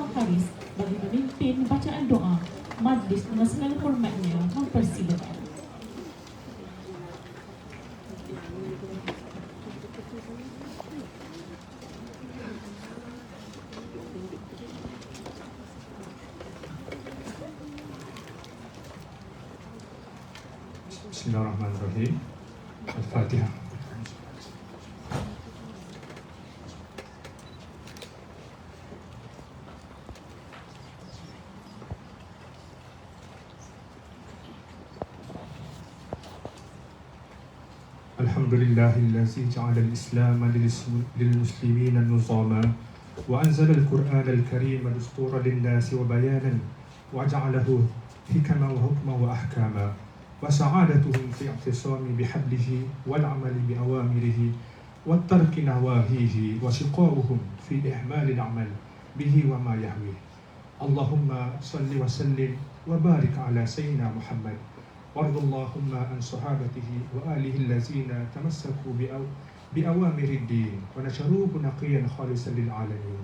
Fakharis bagi memimpin bacaan doa. Majlis dengan segala hormatnya mempersilakan. Bismillahirrahmanirrahim. Al-Fatihah. Alhamdulillahillazi ja'ala al-Islam lil-muslimina nuzama wa anzala al-Qur'an al-Karim dustura lin-nasi wa bayanan wa ja'alahu hikama wa hukma wa ahkama وسعادتهم في اعتصام بحبله والعمل بأوامره والترك نواهيه وشقاؤهم في إهمال العمل به وما يهويه. اللهم صل وسلم وبارك على سيدنا محمد وارض اللهم عن صحابته وآله الذين تمسكوا بأوامر الدين ونشروه نقيا خالصا للعالمين.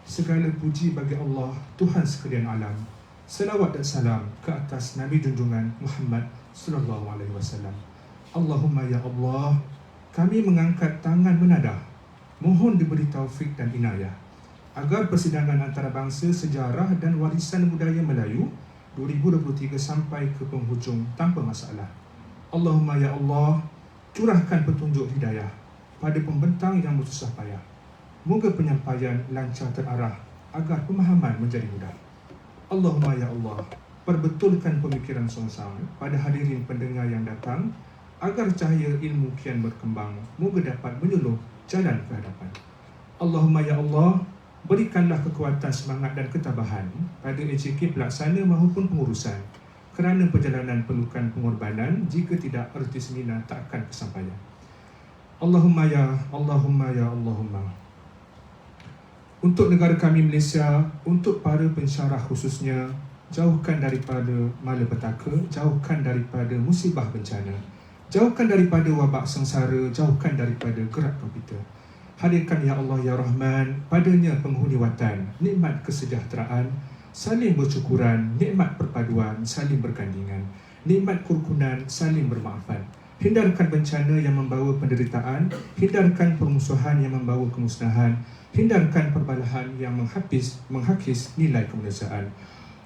Segala puji bagi Allah, Tuhan sekalian alam. Selawat dan salam ke atas Nabi junjungan Muhammad sallallahu alaihi wasallam. Allahumma ya Allah, kami mengangkat tangan menadah, mohon diberi taufik dan inayah agar persidangan antarabangsa sejarah dan warisan budaya Melayu 2023 sampai ke penghujung tanpa masalah. Allahumma ya Allah, curahkan petunjuk hidayah pada pembentang yang bersusah payah. Moga penyampaian lancar terarah agar pemahaman menjadi mudah. Allahumma ya Allah, perbetulkan pemikiran songsang pada hadirin pendengar yang datang agar cahaya ilmu kian berkembang, moga dapat menyuluh jalan ke hadapan. Allahumma ya Allah, berikanlah kekuatan semangat dan ketabahan pada AJK pelaksana maupun pengurusan kerana perjalanan perlukan pengorbanan, jika tidak erti semina takkan kesampaian. Allahumma ya Allahumma. Untuk negara kami Malaysia, untuk para pensyarah khususnya, jauhkan daripada malapetaka, jauhkan daripada musibah bencana, jauhkan daripada wabak sengsara, jauhkan daripada gerak komputer. Hadirkan ya Allah ya Rahman padanya penghuni watan, nikmat kesejahteraan, saling bersyukuran, nikmat perpaduan, saling bergandingan, nikmat kerukunan, saling bermaafan. Hindarkan bencana yang membawa penderitaan, hindarkan permusuhan yang membawa kemusnahan, hindarkan perbalahan yang menghakis nilai kemanusiaan.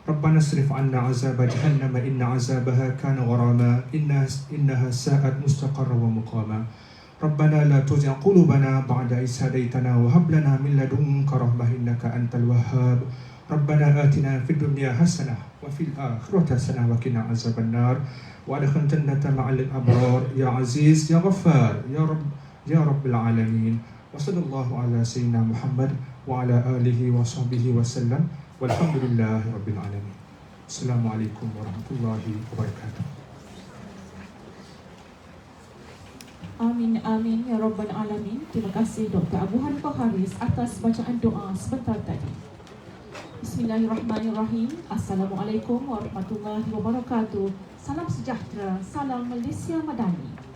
Rabbana srif anna azab jahannam inna azabaha kana gharama innaha sa'at mustaqarra wa muqama. Rabbana la tuzigh qulubana ba'da idh hadaytana wa hab lana min ladunka rahmah innaka antal wahhab. Rabbana atina fid dunya hasanah wa fil akhirati hasanah wa qina azaban nar wa adkhilna jannata ma'al abrar ya aziz ya ghaffar ya rabbil alamin. وصلى الله على سيدنا محمد وعلى آله وصحبه وسلم والحمد لله رب العالمين. السلام عليكم ورحمة الله وبركاته. Amin amin ya rabbal alamin. Terima kasih Dr. Abu Hanif Fakharis atas bacaan doa sebentar tadi. Bismillahirrahmanirrahim. Assalamualaikum warahmatullahi wabarakatuh. Salam sejahtera, salam Malaysia Madani.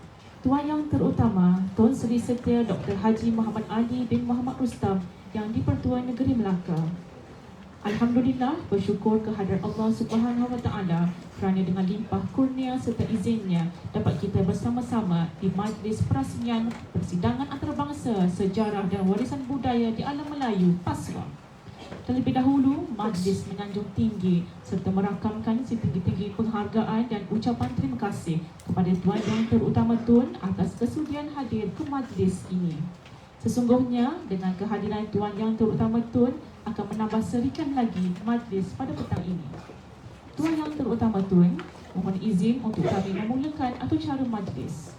Tuan Yang Terutama, Tuan Seri Setia Dr. Haji Muhammad Ali bin Muhammad Rustam yang di-Pertuan Negeri Melaka. Alhamdulillah, bersyukur kehadrat Allah Subhanahu Wa Taala kerana dengan limpah kurnia serta izinnya dapat kita bersama-sama di majlis perasmian persidangan antarabangsa sejarah dan warisan budaya di alam Melayu Pasra. Terlebih dahulu, majlis menyanjung tinggi serta merakamkan setinggi-tinggi penghargaan dan ucapan terima kasih kepada Tuan Yang Terutama Tun atas kesudian hadir ke majlis ini. Sesungguhnya, dengan kehadiran Tuan Yang Terutama Tun akan menambah serikan lagi majlis pada petang ini. Tuan Yang Terutama Tun, mohon izin untuk kami memulakan acara majlis.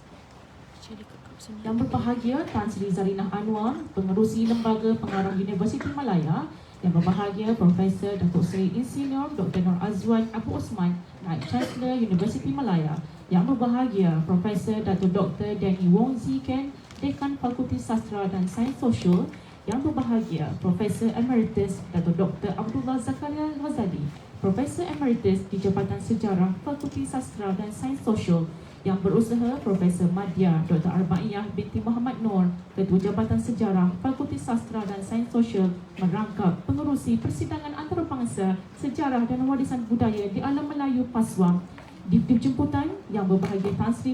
Yang berbahagia Tan Sri Zarinah Anwar, Pengerusi Lembaga Pengarah Universiti Malaya. Yang berbahagia Profesor Datuk Seri Insinyur Dr. Nur Azwan Abu Osman, Naib Chancellor Universiti Malaya. Yang berbahagia Profesor Datuk Dr. Danny Wong Ziken, Dekan Fakulti Sastra dan Sains Sosial. Yang berbahagia Profesor Emeritus Datuk Dr. Abdullah Zakaria Ghazali, Profesor Emeritus di Jabatan Sejarah Fakulti Sastra dan Sains Sosial. Yang berusaha Profesor Madya Dr. Arbaiyah binti Muhammad Noor, Ketua Jabatan Sejarah Fakulti Sastra dan Sains Sosial, merangkap pengerusi persidangan antarabangsa sejarah dan warisan budaya di Alam Melayu Paswam. Di jemputan yang berbahagia Tan Sri,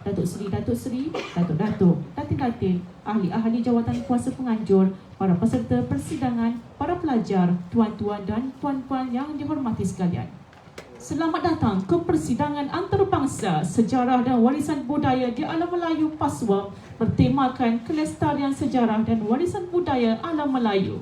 Datuk Seri, Datuk, Datin, ahli-ahli jawatan kuasa penganjur, para peserta persidangan, para pelajar, tuan-tuan dan puan-puan yang dihormati sekalian. Selamat datang ke persidangan antarabangsa sejarah dan warisan budaya di Alam Melayu Paswam bertemakan kelestarian sejarah dan warisan budaya Alam Melayu.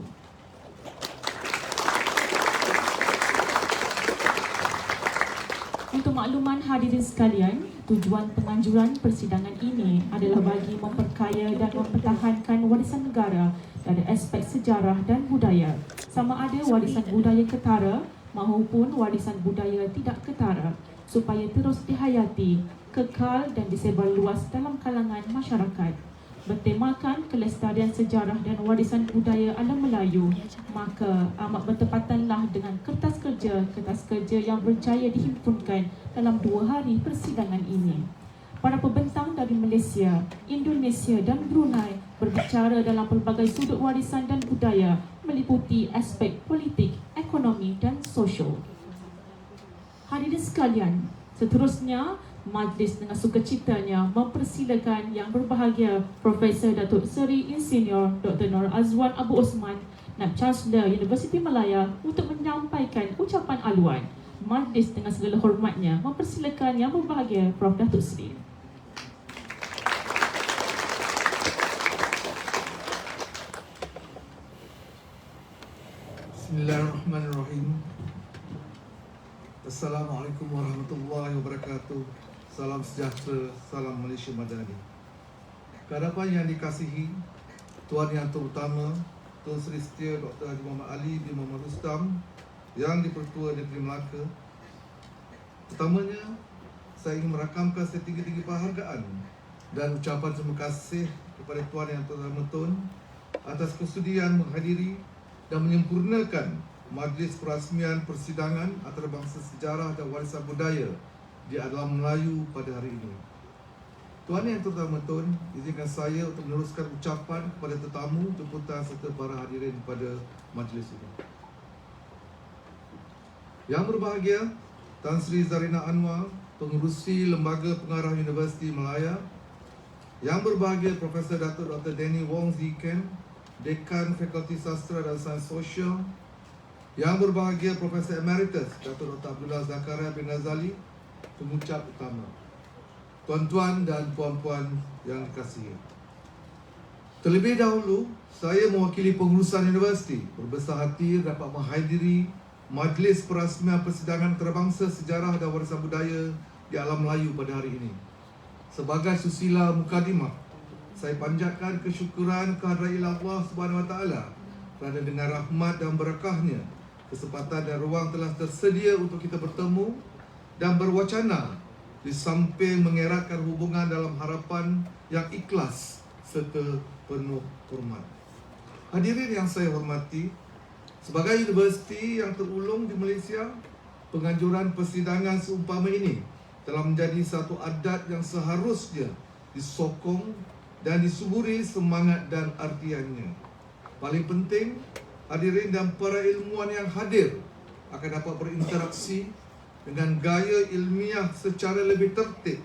Untuk makluman hadirin sekalian, tujuan penganjuran persidangan ini adalah bagi memperkaya dan mempertahankan warisan negara dari aspek sejarah dan budaya, sama ada warisan budaya ketara maupun warisan budaya tidak ketara, supaya terus dihayati, kekal dan disebar luas dalam kalangan masyarakat. Bertemakan kelestarian sejarah dan warisan budaya Alam Melayu, maka amat bertepatanlah dengan kertas kerja yang berjaya dihimpunkan dalam 2 hari persidangan ini. Para pembentang dari Malaysia, Indonesia dan Brunei berbicara dalam pelbagai sudut warisan dan budaya meliputi aspek politik, ekonomi dan sosial. Hadirin sekalian, seterusnya majlis dengan sukacitanya mempersilakan Yang Berbahagia Profesor Datuk Seri Insinyur Dr. Nur Azwan Abu Osman, Naib Chancellor Universiti Malaya untuk menyampaikan ucapan aluan. Majlis dengan segala hormatnya mempersilakan Yang Berbahagia Prof. Datuk Seri. Bismillahirrahmanirrahim. Assalamualaikum warahmatullahi wabarakatuh. Salam sejahtera, salam Malaysia Madani. Kehadapan yang dikasihi Tuan Yang Terutama Tun Sri Setia Dr. Haji Muhammad Ali bin Muhammad Rustam, Yang di-Pertua Negeri Melaka, pertamanya saya ingin merakamkan setinggi-tinggi penghargaan dan ucapan terima kasih kepada Tuan Yang Terutama Tun atas kesudian menghadiri dan menyempurnakan majlis perasmian persidangan antarabangsa sejarah dan warisan budaya di Alam Melayu pada hari ini. Tuan Yang Terutama Tun, izinkan saya untuk meneruskan ucapan kepada tetamu, jemputan serta para hadirin pada majlis ini. Yang Berbahagia Tan Sri Zarina Anwar, Pengerusi Lembaga Pengarah Universiti Malaya. Yang Berbahagia Profesor Datuk Dr. Danny Wong Ziken, Dekan Fakulti Sastra dan Sains Sosial. Yang Berbahagia Profesor Emeritus Datuk Dr. Abdullah Zakaria bin Nazali, pengucap utama. Tuan-tuan dan puan-puan yang dikasihi, terlebih dahulu saya mewakili pengurusan universiti berbesar hati dapat menghadiri majlis perasmian persidangan antarabangsa sejarah dan warisan budaya di Alam Melayu pada hari ini. Sebagai susila mukadimah, saya panjatkan kesyukuran kehadirat Allah Subhanahu Wa Taala kerana dengan rahmat dan berkahnya kesempatan dan ruang telah tersedia untuk kita bertemu dan berwacana di samping mengeratkan hubungan dalam harapan yang ikhlas serta penuh hormat. Hadirin yang saya hormati, sebagai universiti yang terulung di Malaysia, penganjuran persidangan seumpama ini telah menjadi satu adat yang seharusnya disokong dan disuburi semangat dan artiannya. Paling penting, hadirin dan para ilmuwan yang hadir akan dapat berinteraksi dengan gaya ilmiah secara lebih tertib,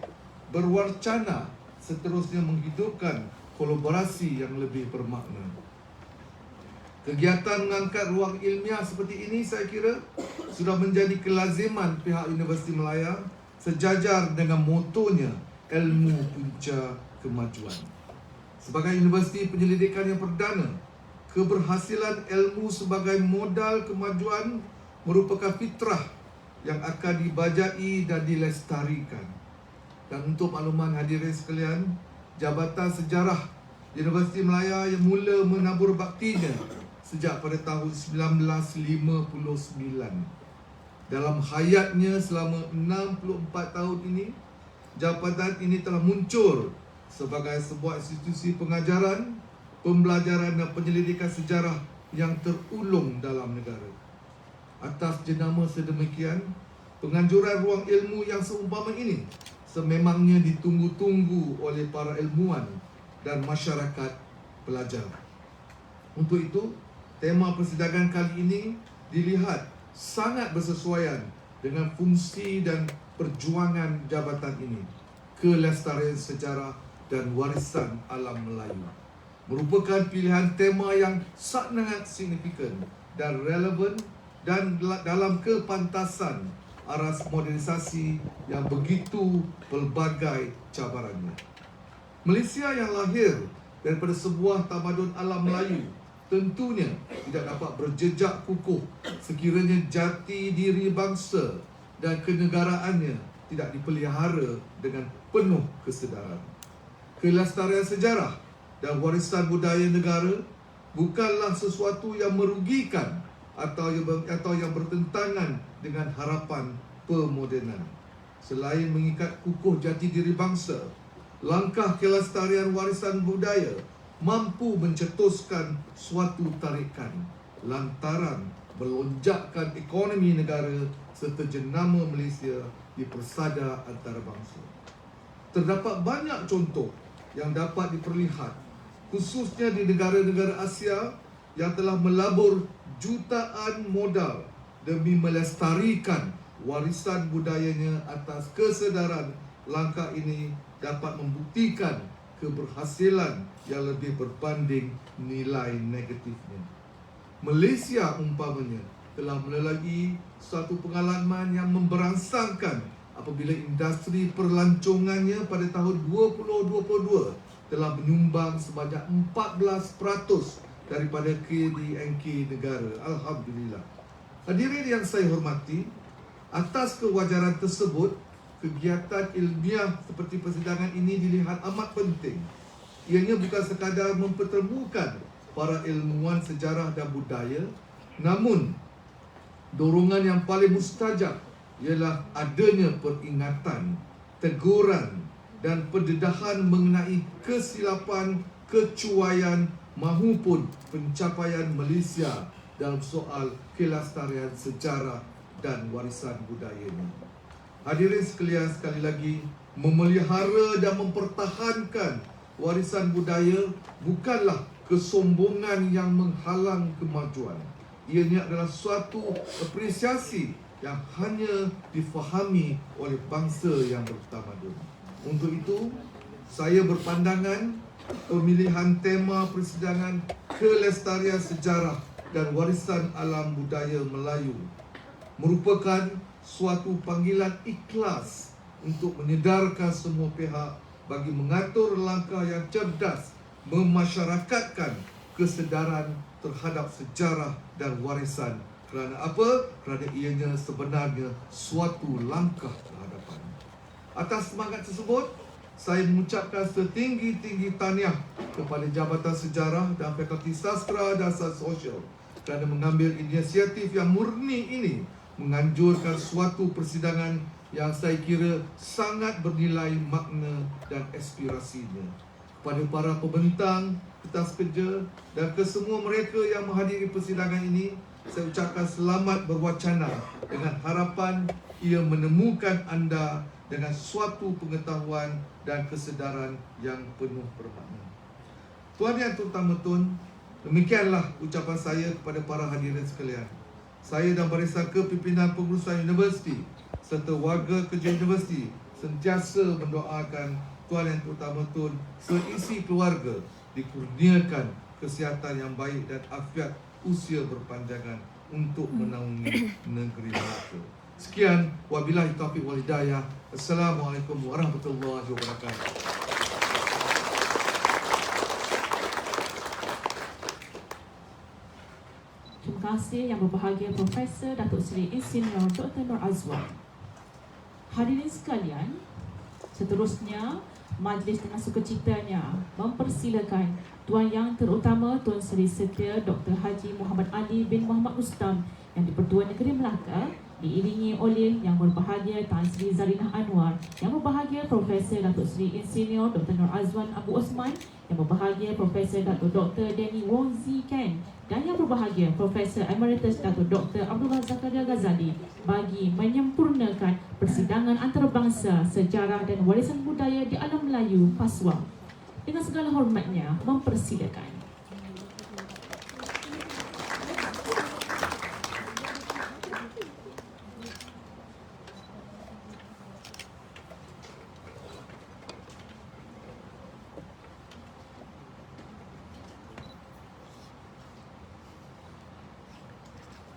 berwacana, seterusnya menghidupkan kolaborasi yang lebih bermakna. Kegiatan mengangkat ruang ilmiah seperti ini saya kira sudah menjadi kelaziman pihak Universiti Malaya sejajar dengan motonya ilmu punca kemajuan. Sebagai universiti penyelidikan yang perdana, keberhasilan ilmu sebagai modal kemajuan merupakan fitrah yang akan dibajai dan dilestarikan. Dan untuk makluman hadirin sekalian, Jabatan Sejarah Universiti Malaya yang mula menabur baktinya sejak pada tahun 1959. Dalam hayatnya selama 64 tahun ini, jabatan ini telah muncul sebagai sebuah institusi pengajaran, pembelajaran dan penyelidikan sejarah yang terulung dalam negara. Atas jenama sedemikian, penganjuran ruang ilmu yang seumpama ini sememangnya ditunggu-tunggu oleh para ilmuwan dan masyarakat pelajar. Untuk itu, tema persidangan kali ini dilihat sangat bersesuaian dengan fungsi dan perjuangan jabatan ini, kelestarian sejarah dan warisan alam Melayu. Merupakan pilihan tema yang sangat signifikan dan relevan dan dalam kepantasan aras modernisasi yang begitu pelbagai cabarannya. Malaysia yang lahir daripada sebuah tamadun alam Melayu tentunya tidak dapat berjejak kukuh sekiranya jati diri bangsa dan kenegaraannya tidak dipelihara dengan penuh kesedaran. Kelestarian sejarah dan warisan budaya negara bukanlah sesuatu yang merugikan atau yang bertentangan dengan harapan pemodenan. Selain mengikat kukuh jati diri bangsa, langkah kelestarian warisan budaya mampu mencetuskan suatu tarikan lantaran melonjakkan ekonomi negara serta jenama Malaysia di persada antarabangsa. Terdapat banyak contoh yang dapat diperlihat, khususnya di negara-negara Asia yang telah melabur jutaan modal demi melestarikan warisan budayanya. Atas kesedaran, langkah ini dapat membuktikan keberhasilan yang lebih berbanding nilai negatifnya. Malaysia umpamanya telah melalui suatu pengalaman yang memberangsangkan apabila industri perlancongannya pada tahun 2022 telah menyumbang sebanyak 14% daripada KDNK negara. Alhamdulillah. Hadirin yang saya hormati, atas kewajaran tersebut, kegiatan ilmiah seperti persidangan ini dilihat amat penting. Ianya bukan sekadar mempertemukan para ilmuwan sejarah dan budaya, namun dorongan yang paling mustajab ialah adanya peringatan, teguran dan pendedahan mengenai kesilapan, kecuaian mahupun pencapaian Malaysia dalam soal kelestarian sejarah dan warisan budayanya. Hadirin sekalian, sekali lagi, memelihara dan mempertahankan warisan budaya bukanlah kesombongan yang menghalang kemajuan. Ianya adalah suatu apresiasi yang hanya difahami oleh bangsa yang bertamadun. Untuk itu, saya berpandangan pemilihan tema persidangan kelestarian sejarah dan warisan alam budaya Melayu merupakan suatu panggilan ikhlas untuk menyedarkan semua pihak bagi mengatur langkah yang cerdas memasyarakatkan kesedaran terhadap sejarah dan warisan. Kerana apa? Kerana ianya sebenarnya suatu langkah ke hadapan. Atas semangat tersebut, saya mengucapkan setinggi-tinggi tahniah kepada Jabatan Sejarah dan Fakulti Sastra dan Sains Sosial kerana mengambil inisiatif yang murni ini, menganjurkan suatu persidangan yang saya kira sangat bernilai makna dan aspirasinya. Kepada para pembentang, petas kerja dan kesemua mereka yang menghadiri persidangan ini, saya ucapkan selamat berwacana dengan harapan ia menemukan anda dengan suatu pengetahuan dan kesedaran yang penuh bermakna. Tuan yang terutama-tun, demikianlah ucapan saya kepada para hadirin sekalian. Saya dan barisan kepimpinan pengurusan universiti serta warga kerja universiti sentiasa mendoakan Tuan yang terutama-tun seisi keluarga dikurniakan kesihatan yang baik dan afiat usia berpanjangan untuk menaungi negeri mereka. Sekian, wabillahi taufiq wal hidayah. Assalamualaikum warahmatullahi wabarakatuh. Terima kasih Yang Berbahagia Profesor Datuk Seri Insinyur Dr. Nur Azwan. Hadirin sekalian, seterusnya majlis dengan sukacitanya mempersilakan Tuan Yang Terutama Tun Sri Setia Dr. Haji Muhammad Ali bin Muhammad Rustam yang di-Pertuan Negeri Melaka diiringi oleh Yang Berbahagia Tan Sri Zarinah Anwar, Yang Berbahagia Profesor Datuk Seri Insinyur Dr. Nur Azwan Abu Osman, Yang Berbahagia Profesor Datuk Dr. Danny Wong Zi Ken, dan Yang Berbahagia Profesor Emeritus Datuk Dr. Abdullah Zakaria Ghazali bagi menyempurnakan persidangan antarabangsa sejarah dan warisan budaya di alam Melayu Paswa. Dengan segala hormatnya, mempersilakan.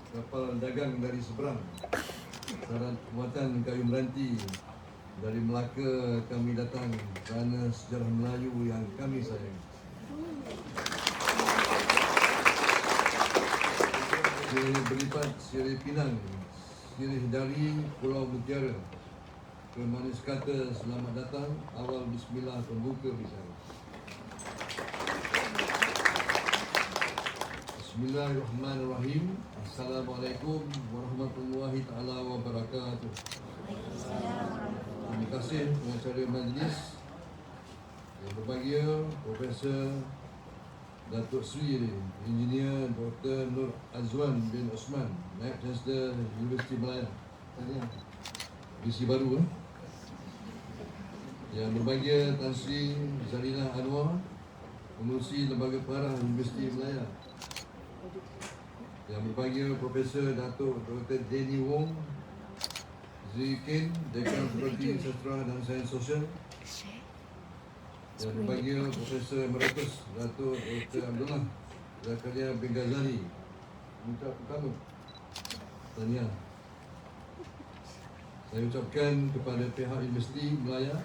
Kapal dagang dari seberang, syarat muatan kayu meranti dari Melaka kami datang kerana sejarah Melayu yang kami sayang. Sirih berlipat, sirih Pinang, sirih dari Pulau Mutiara. Pemanis kata selamat datang, awal bismillah pembuka bicara. Bismillahirrahmanirrahim. Assalamualaikum warahmatullahi taala wabarakatuh. Terima kasih pengacara majlis yang berbahagia Profesor Datuk Seri Engineer Dr. Nur Azwan bin Osman, Naib Chancellor Universiti Malaya. Visi baru Yang berbahagia Tan Sri Zarinah Anwar, Pengerusi Lembaga Pengarah Universiti Malaya. Yang berbahagia Profesor Datuk Dr. Danny Wong Zi Ken, Dekan Fakulti Sastra dan Sains Sosial. Yang berbahagia Profesor Emeritus Datuk Dr. Abdullah Zakaria bin Ghazali. Ucap pertama, tahniah. Saya ucapkan kepada pihak Universiti Malaya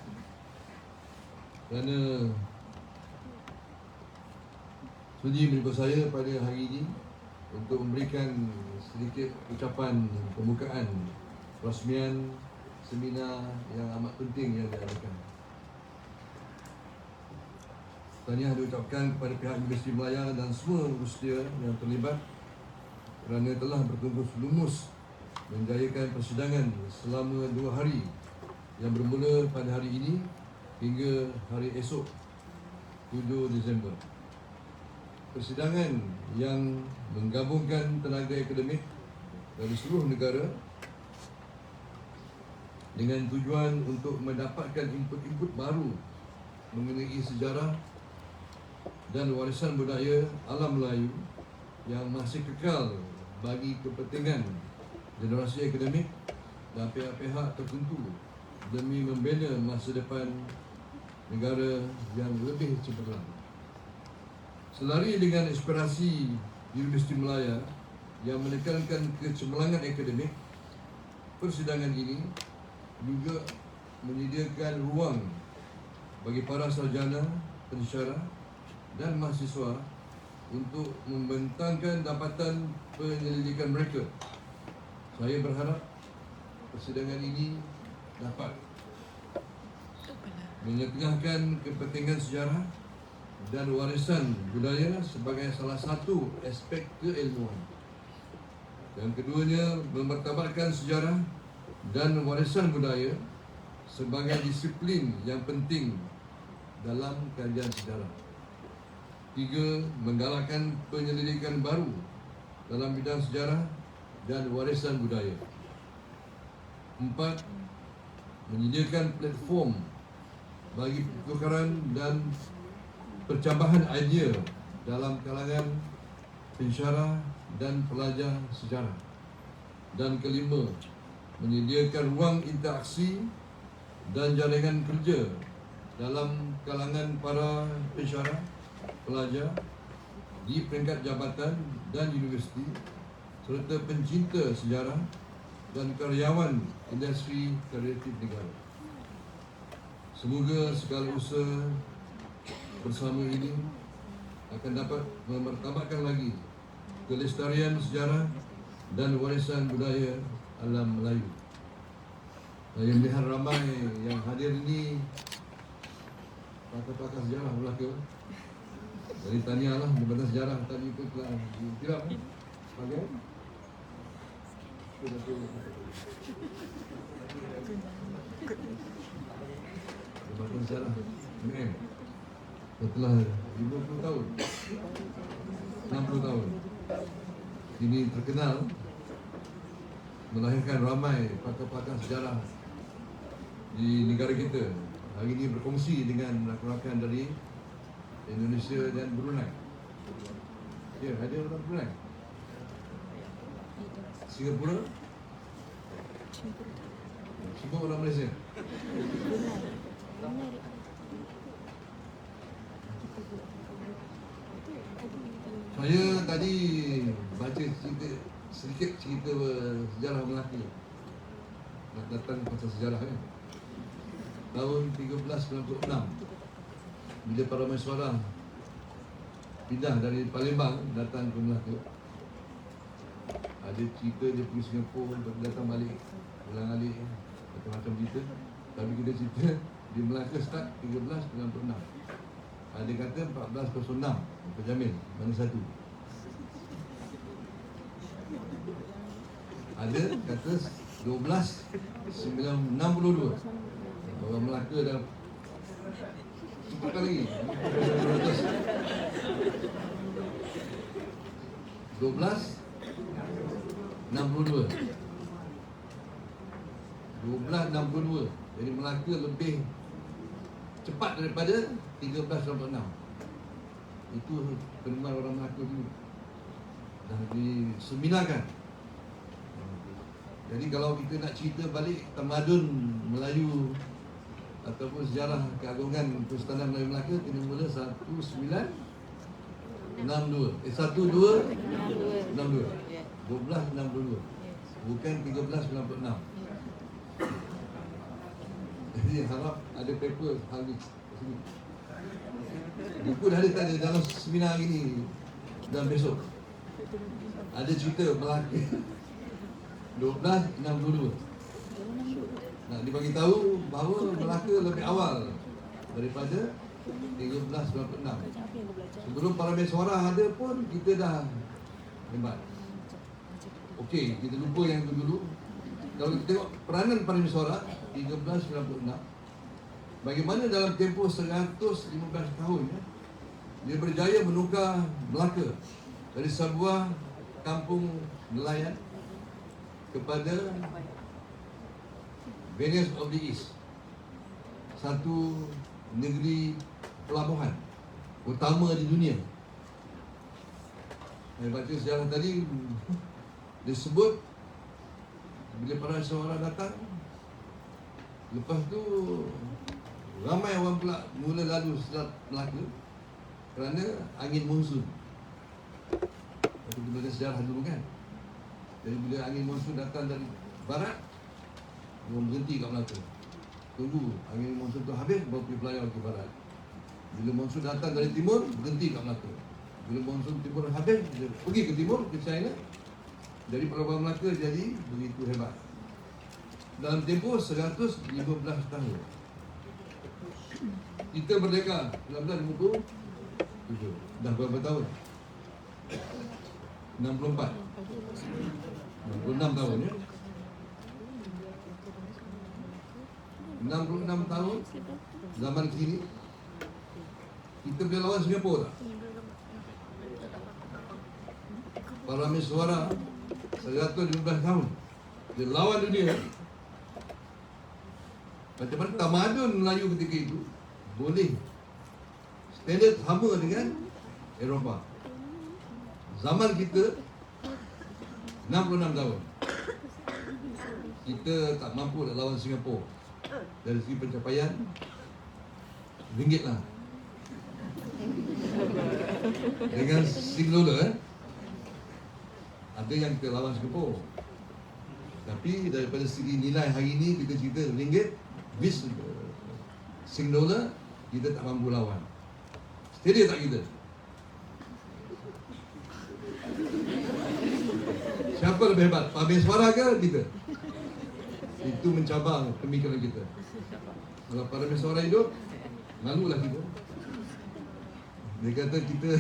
kerana sudi menyebut saya pada hari ini untuk memberikan sedikit ucapan pembukaan perasmian seminar yang amat penting yang diadakan. Tahniah diucapkan kepada pihak Universiti Malaya dan semua usia yang terlibat kerana telah bertungkus lumus menjayakan persidangan selama 2 hari yang bermula pada hari ini hingga hari esok 7 Disember. Persidangan yang menggabungkan tenaga akademik dari seluruh negara dengan tujuan untuk mendapatkan input-input baru mengenai sejarah dan warisan budaya alam Melayu yang masih kekal bagi kepentingan generasi akademik dan pihak-pihak tertentu demi membina masa depan negara yang lebih cemerlang. Selari dengan inspirasi Universiti Malaya yang menekankan kecemerlangan akademik, persidangan ini juga menyediakan ruang bagi para sarjana, pensyarah dan mahasiswa untuk membentangkan dapatan penyelidikan mereka. Saya berharap persidangan ini dapat mengetengahkan kepentingan sejarah dan warisan budaya sebagai salah satu aspek keilmuan. Yang keduanya, memertabatkan sejarah dan warisan budaya sebagai disiplin yang penting dalam kajian sejarah. 3. Menggalakkan penyelidikan baru dalam bidang sejarah dan warisan budaya. 4. Menyediakan platform bagi pertukaran dan percambahan idea dalam kalangan pensyarah dan pelajar sejarah. Dan 5. Menyediakan ruang interaksi dan jaringan kerja dalam kalangan para pensyarah, pelajar di peringkat jabatan dan universiti serta pencinta sejarah dan karyawan industri kreatif negara. Semoga segala usaha bersama ini akan dapat memertabatkan lagi kelestarian sejarah dan warisan budaya alam Melayu. Saya melihat ramai yang hadir ini pakar-pakar sejarah Melaka. Jadi tahniahlah Jabatan Sejarah tadi itu telah diiktiraf sebagai Jabatan Sejarah UM setelah 50 tahun 60 tahun ini terkenal melahirkan ramai pakar-pakar sejarah di negara kita. Hari ini berkongsi dengan rakan-rakan dari Indonesia dan Brunei. Ya, ada orang Brunei, Singapura, semua orang Malaysia. Saya tadi baca sedikit cerita sejarah Melaka. Nak datang pasal sejarah kan. Tahun 1396 bila para mesyuarat pindah dari Palembang datang ke Melaka. Ada cerita dia pergi Singapura, datang balik, ulang alik, macam-macam cerita. Tapi kita cerita di Melaka start 1396. Ada kata 1406 Penjamin, mana satu? Ada kata 12,962. Orang Melaka dah cepatkan lagi 12,62. 12,62. Jadi Melaka lebih cepat daripada 1396. Itu pendengar orang Melaka dulu dah diseminarkan. Jadi kalau kita nak cerita balik tamadun Melayu ataupun sejarah keagungan Kesultanan Melayu Melaka, kena mula 1262. 1262. Bukan 1396. Jadi harap ada paper hal ni. Buku dah ada tak ada dalam seminar hari ni dan besok. Ada cerita Melaka 1262. Nak dibagi tahu bahawa Melaka lebih awal daripada 1396. Sebelum para mesyuarat ada pun kita dah hebat. Okey, kita lupa yang itu dulu. Kalau kita tengok peranan para mesyuarat 1396, bagaimana dalam tempoh 115 tahun dia berjaya menukar Melaka dari sebuah kampung nelayan kepada Venice of the East, satu negeri pelabuhan utama di dunia. Saya baca sejarah tadi disebut bila para mesyuarat datang, lepas tu ramai orang pula mula lalu Selat Melaka kerana angin monsun. Itu bila sejarah dulu kan. Jadi bila angin monsun datang dari barat, orang berhenti kat Melaka. Tunggu angin monsun tu habis baru pergi pelayar ke barat. Bila monsun datang dari timur, berhenti kat Melaka. Bila monsun timur habis, dia pergi ke timur, ke China. Jadi pelabuhan Melaka jadi begitu hebat. Dalam tempoh 115 tahun. Kita merdeka 1957. Dah berapa tahun? 64. 66 tahun ya. 66 tahun zaman kini kita boleh lawan Singapura tak? Para mesyuarat 115 tahun dia lawan dunia. Macam mana tamadun Melayu ketika itu boleh standard sama dengan Eropah. Zaman kita 66 tahun kita tak mampu nak lawan Singapura. Dari segi pencapaian ringgit lah dengan $1 ada yang kita lawan Singapura. Tapi daripada segi nilai hari ini kita cerita ringgit bis $1 kita tak mampu lawan. Sedia tak kita? Siapa lebih hebat? Pak Beswara ke kita? Itu mencabar pemikiran kita. Kalau para mesyuarat hidup, malulah kita. Dia kata kita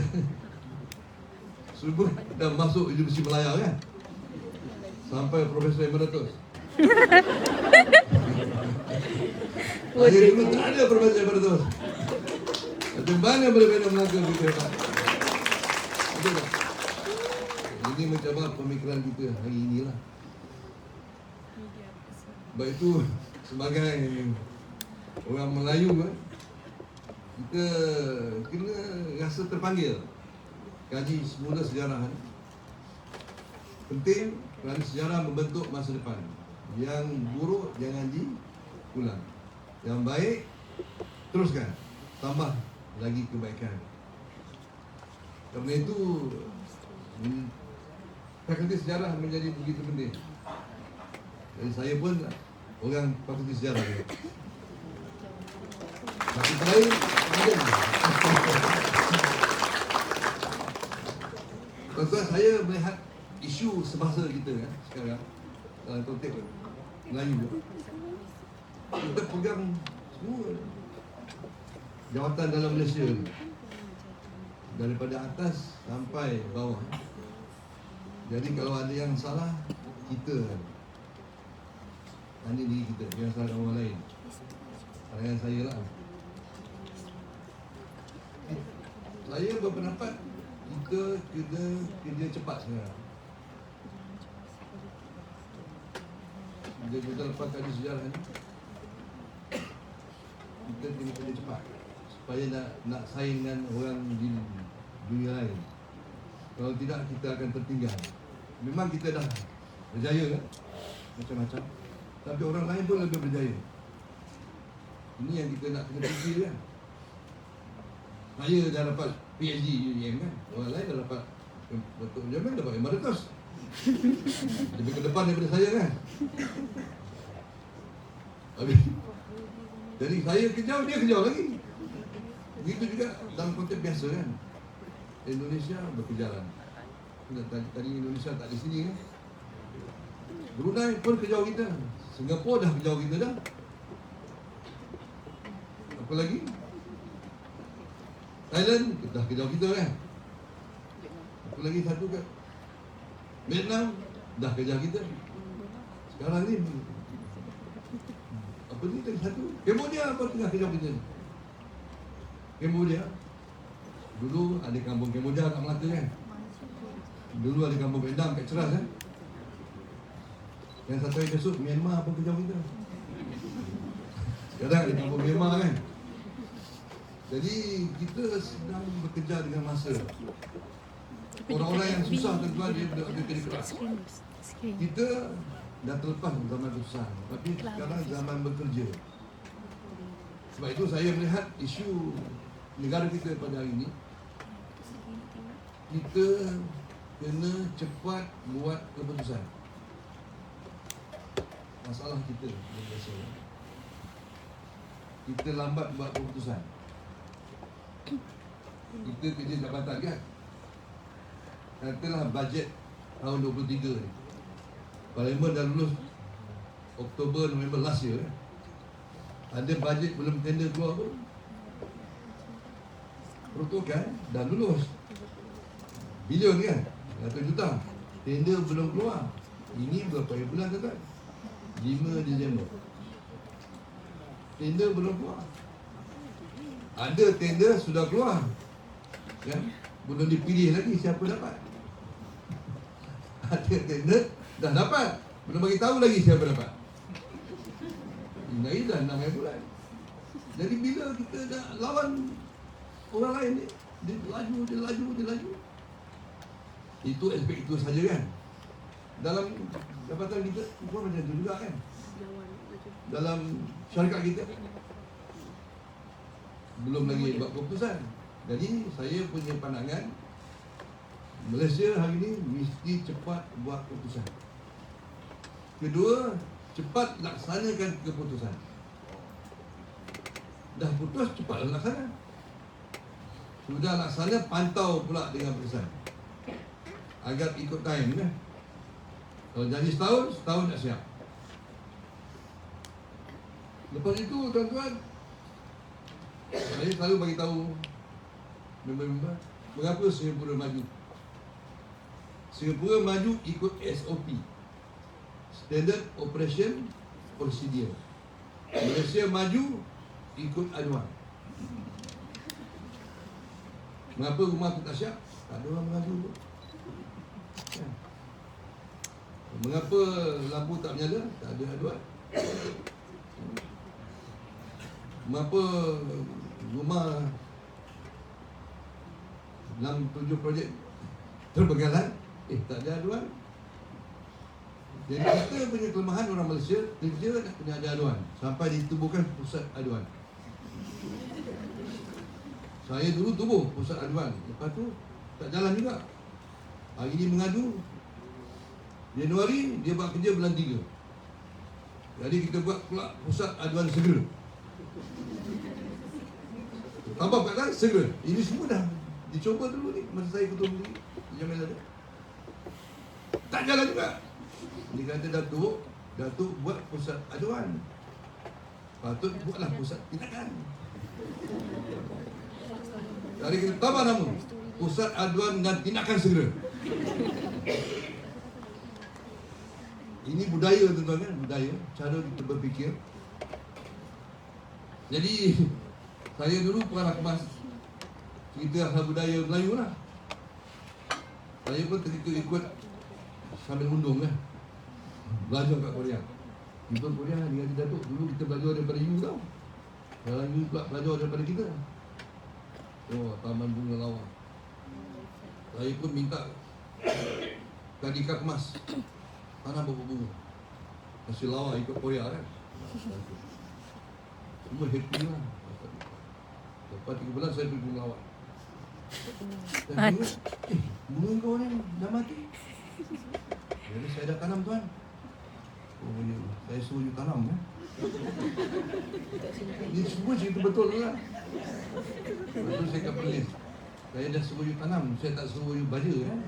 subuh dah masuk Universiti Melaya kan. sampai Profesor Emeritus. Saya dulu tak ada Profesor Emeritus. Macam mana boleh bina Melaka begitu hebat? Betul tak? Ini mencabar pemikiran kita hari inilah. Sebab itu sebagai orang Melayu kita kena rasa terpanggil kaji semula sejarah. Penting kerana sejarah membentuk masa depan. Yang buruk jangan diulang. Yang baik teruskan, tambah lagi kebaikan. Kerana itu fakulti sejarah menjadi begitu penting. Jadi saya pun orang fakulti sejarah juga. Tapi lain tuan-tuan, saya melihat isu sebahasa kita sekarang dalam konteks Melayu. Kita pegang semua jawatan dalam Malaysia ni, daripada atas sampai bawah. Jadi kalau ada yang salah, kita tanya diri kita, jangan salahkan orang lain. Pandangan saya lah. Saya berpendapat kita kena kerja cepat sekarang. Kita lepas kaji sejarah ni, kita kena kerja cepat supaya nak saing dengan orang di dunia lain. Kalau tidak, kita akan tertinggal. Memang kita dah berjaya kan, macam-macam, tapi orang lain pun lebih berjaya. Ini yang kita nak kena fikir kan. Saya dah dapat PhD UIM kan, orang lain dah dapat Dr. Jamin dapat Emeritus. Lebih ke depan daripada saya kan. Jadi saya kejar, dia kejar lagi. Begitu juga dalam konteks biasa kan. Indonesia berkejaran. Tadi Indonesia tak di sini kan. Brunei pun kejar kita. Singapura dah kejar kita dah. Apa lagi? Thailand dah kejar kita kan. Apa lagi satu kan? Vietnam dah kejar kita. Sekarang ni apa ni tadi satu? Cambodia apa tengah kejar kita ni? Cambodia. Dulu ada kampung Cambodia kat Melaka kan. Dulu ada kampung Vietnam kat Ceras kan. Yang satu hari besok Myanmar pun kejar kita. Sekarang ada kampung Myanmar kan. Jadi kita sedang bekerja dengan masa. Orang-orang yang susah tentuan dia kena keras. Kita dah terlepas zaman susah, tapi sekarang zaman bekerja. Sebab itu saya melihat isu negara kita pada hari ini, kita kena cepat buat keputusan. Masalah kita di Malaysia, kita lambat buat keputusan. Kita kerja jabatan kan, katalah bajet tahun 23 ni, Parlimen dah lulus Oktober, November last year. Ada bajet belum tender keluar pun. Peruntukan dah lulus bilion kan, ratus juta. Tender belum keluar. Ini berapa bulan tuan? 5 Disember. Tender belum keluar. Ada tender sudah keluar kan? Belum dipilih lagi siapa dapat. Ada tender dah dapat, belum bagi tahu lagi siapa dapat. Ini dah 6 bulan. Jadi bila kita dah lawan orang lain ni, dia laju. Itu aspek itu saja kan. Dalam jabatan kita pun macam itu juga kan. Dalam syarikat kita belum lagi buat keputusan. Jadi saya punya pandangan, Malaysia hari ini mesti cepat buat keputusan. Kedua, cepat laksanakan keputusan. Dah putus, cepat laksana. Sudah laksana, pantau pula dengan keputusan, agar ikut time kan. Kalau janji setahun dah siap. Lepas itu tuan-tuan, saya selalu bagi tahu member-member mengapa Singapura maju. Singapura maju ikut SOP. Standard Operation Procedure. Malaysia maju, ikut aduan. Mengapa rumah aku tak siap? Tak ada orang mengadu. Ya. Mengapa lampu tak menyala? Tak ada aduan. Mengapa rumah 6-7 projek terbenggalan? Tak ada aduan. Jadi kita punya kelemahan orang Malaysia, kerja nak kena ada aduan. Sampai ditubuhkan pusat aduan. Saya dulu tubuh pusat aduan. Lepas tu tak jalan juga. Hari ni mengadu, Januari dia buat kerja bulan 3. Jadi kita buat pula pusat aduan segera. Tambah perkataan segera. Ini semua dah dicoba dulu ni masa saya ketua menteri Jamil ada. Tak jalan juga. Dia kata Datuk buat pusat aduan. Patut buatlah pusat tindakan. Jadi kita tambah nama Pusat Aduan dan Tindakan Segera. Ini budaya tuan-tuan kan, budaya, cara kita berfikir. Jadi saya dulu pengarah kemas cerita asal budaya Melayu lah. Saya pun ikut sambil undung kan, belajar kat Korea. Kita Korea dengan Datuk dulu kita belajar daripada you tau. Dalam you pula belajar daripada kita. Oh, Taman Bunga Lawa. Saya pun minta tadika kemas tanam bunga. Kasih lawa ikut Korea kan. Semua happy lah. Lepas 3 bulan saya pergi bunga lawa. Saya tengok, bunga kau ni dah mati. Jadi saya dah tanam tuan. Oh ya, saya suruh you tanam kan. Ini semua cerita betul lah. Lepas tu saya kat Perlis. Saya dah suruh you tanam, saya tak suruh you baja kan.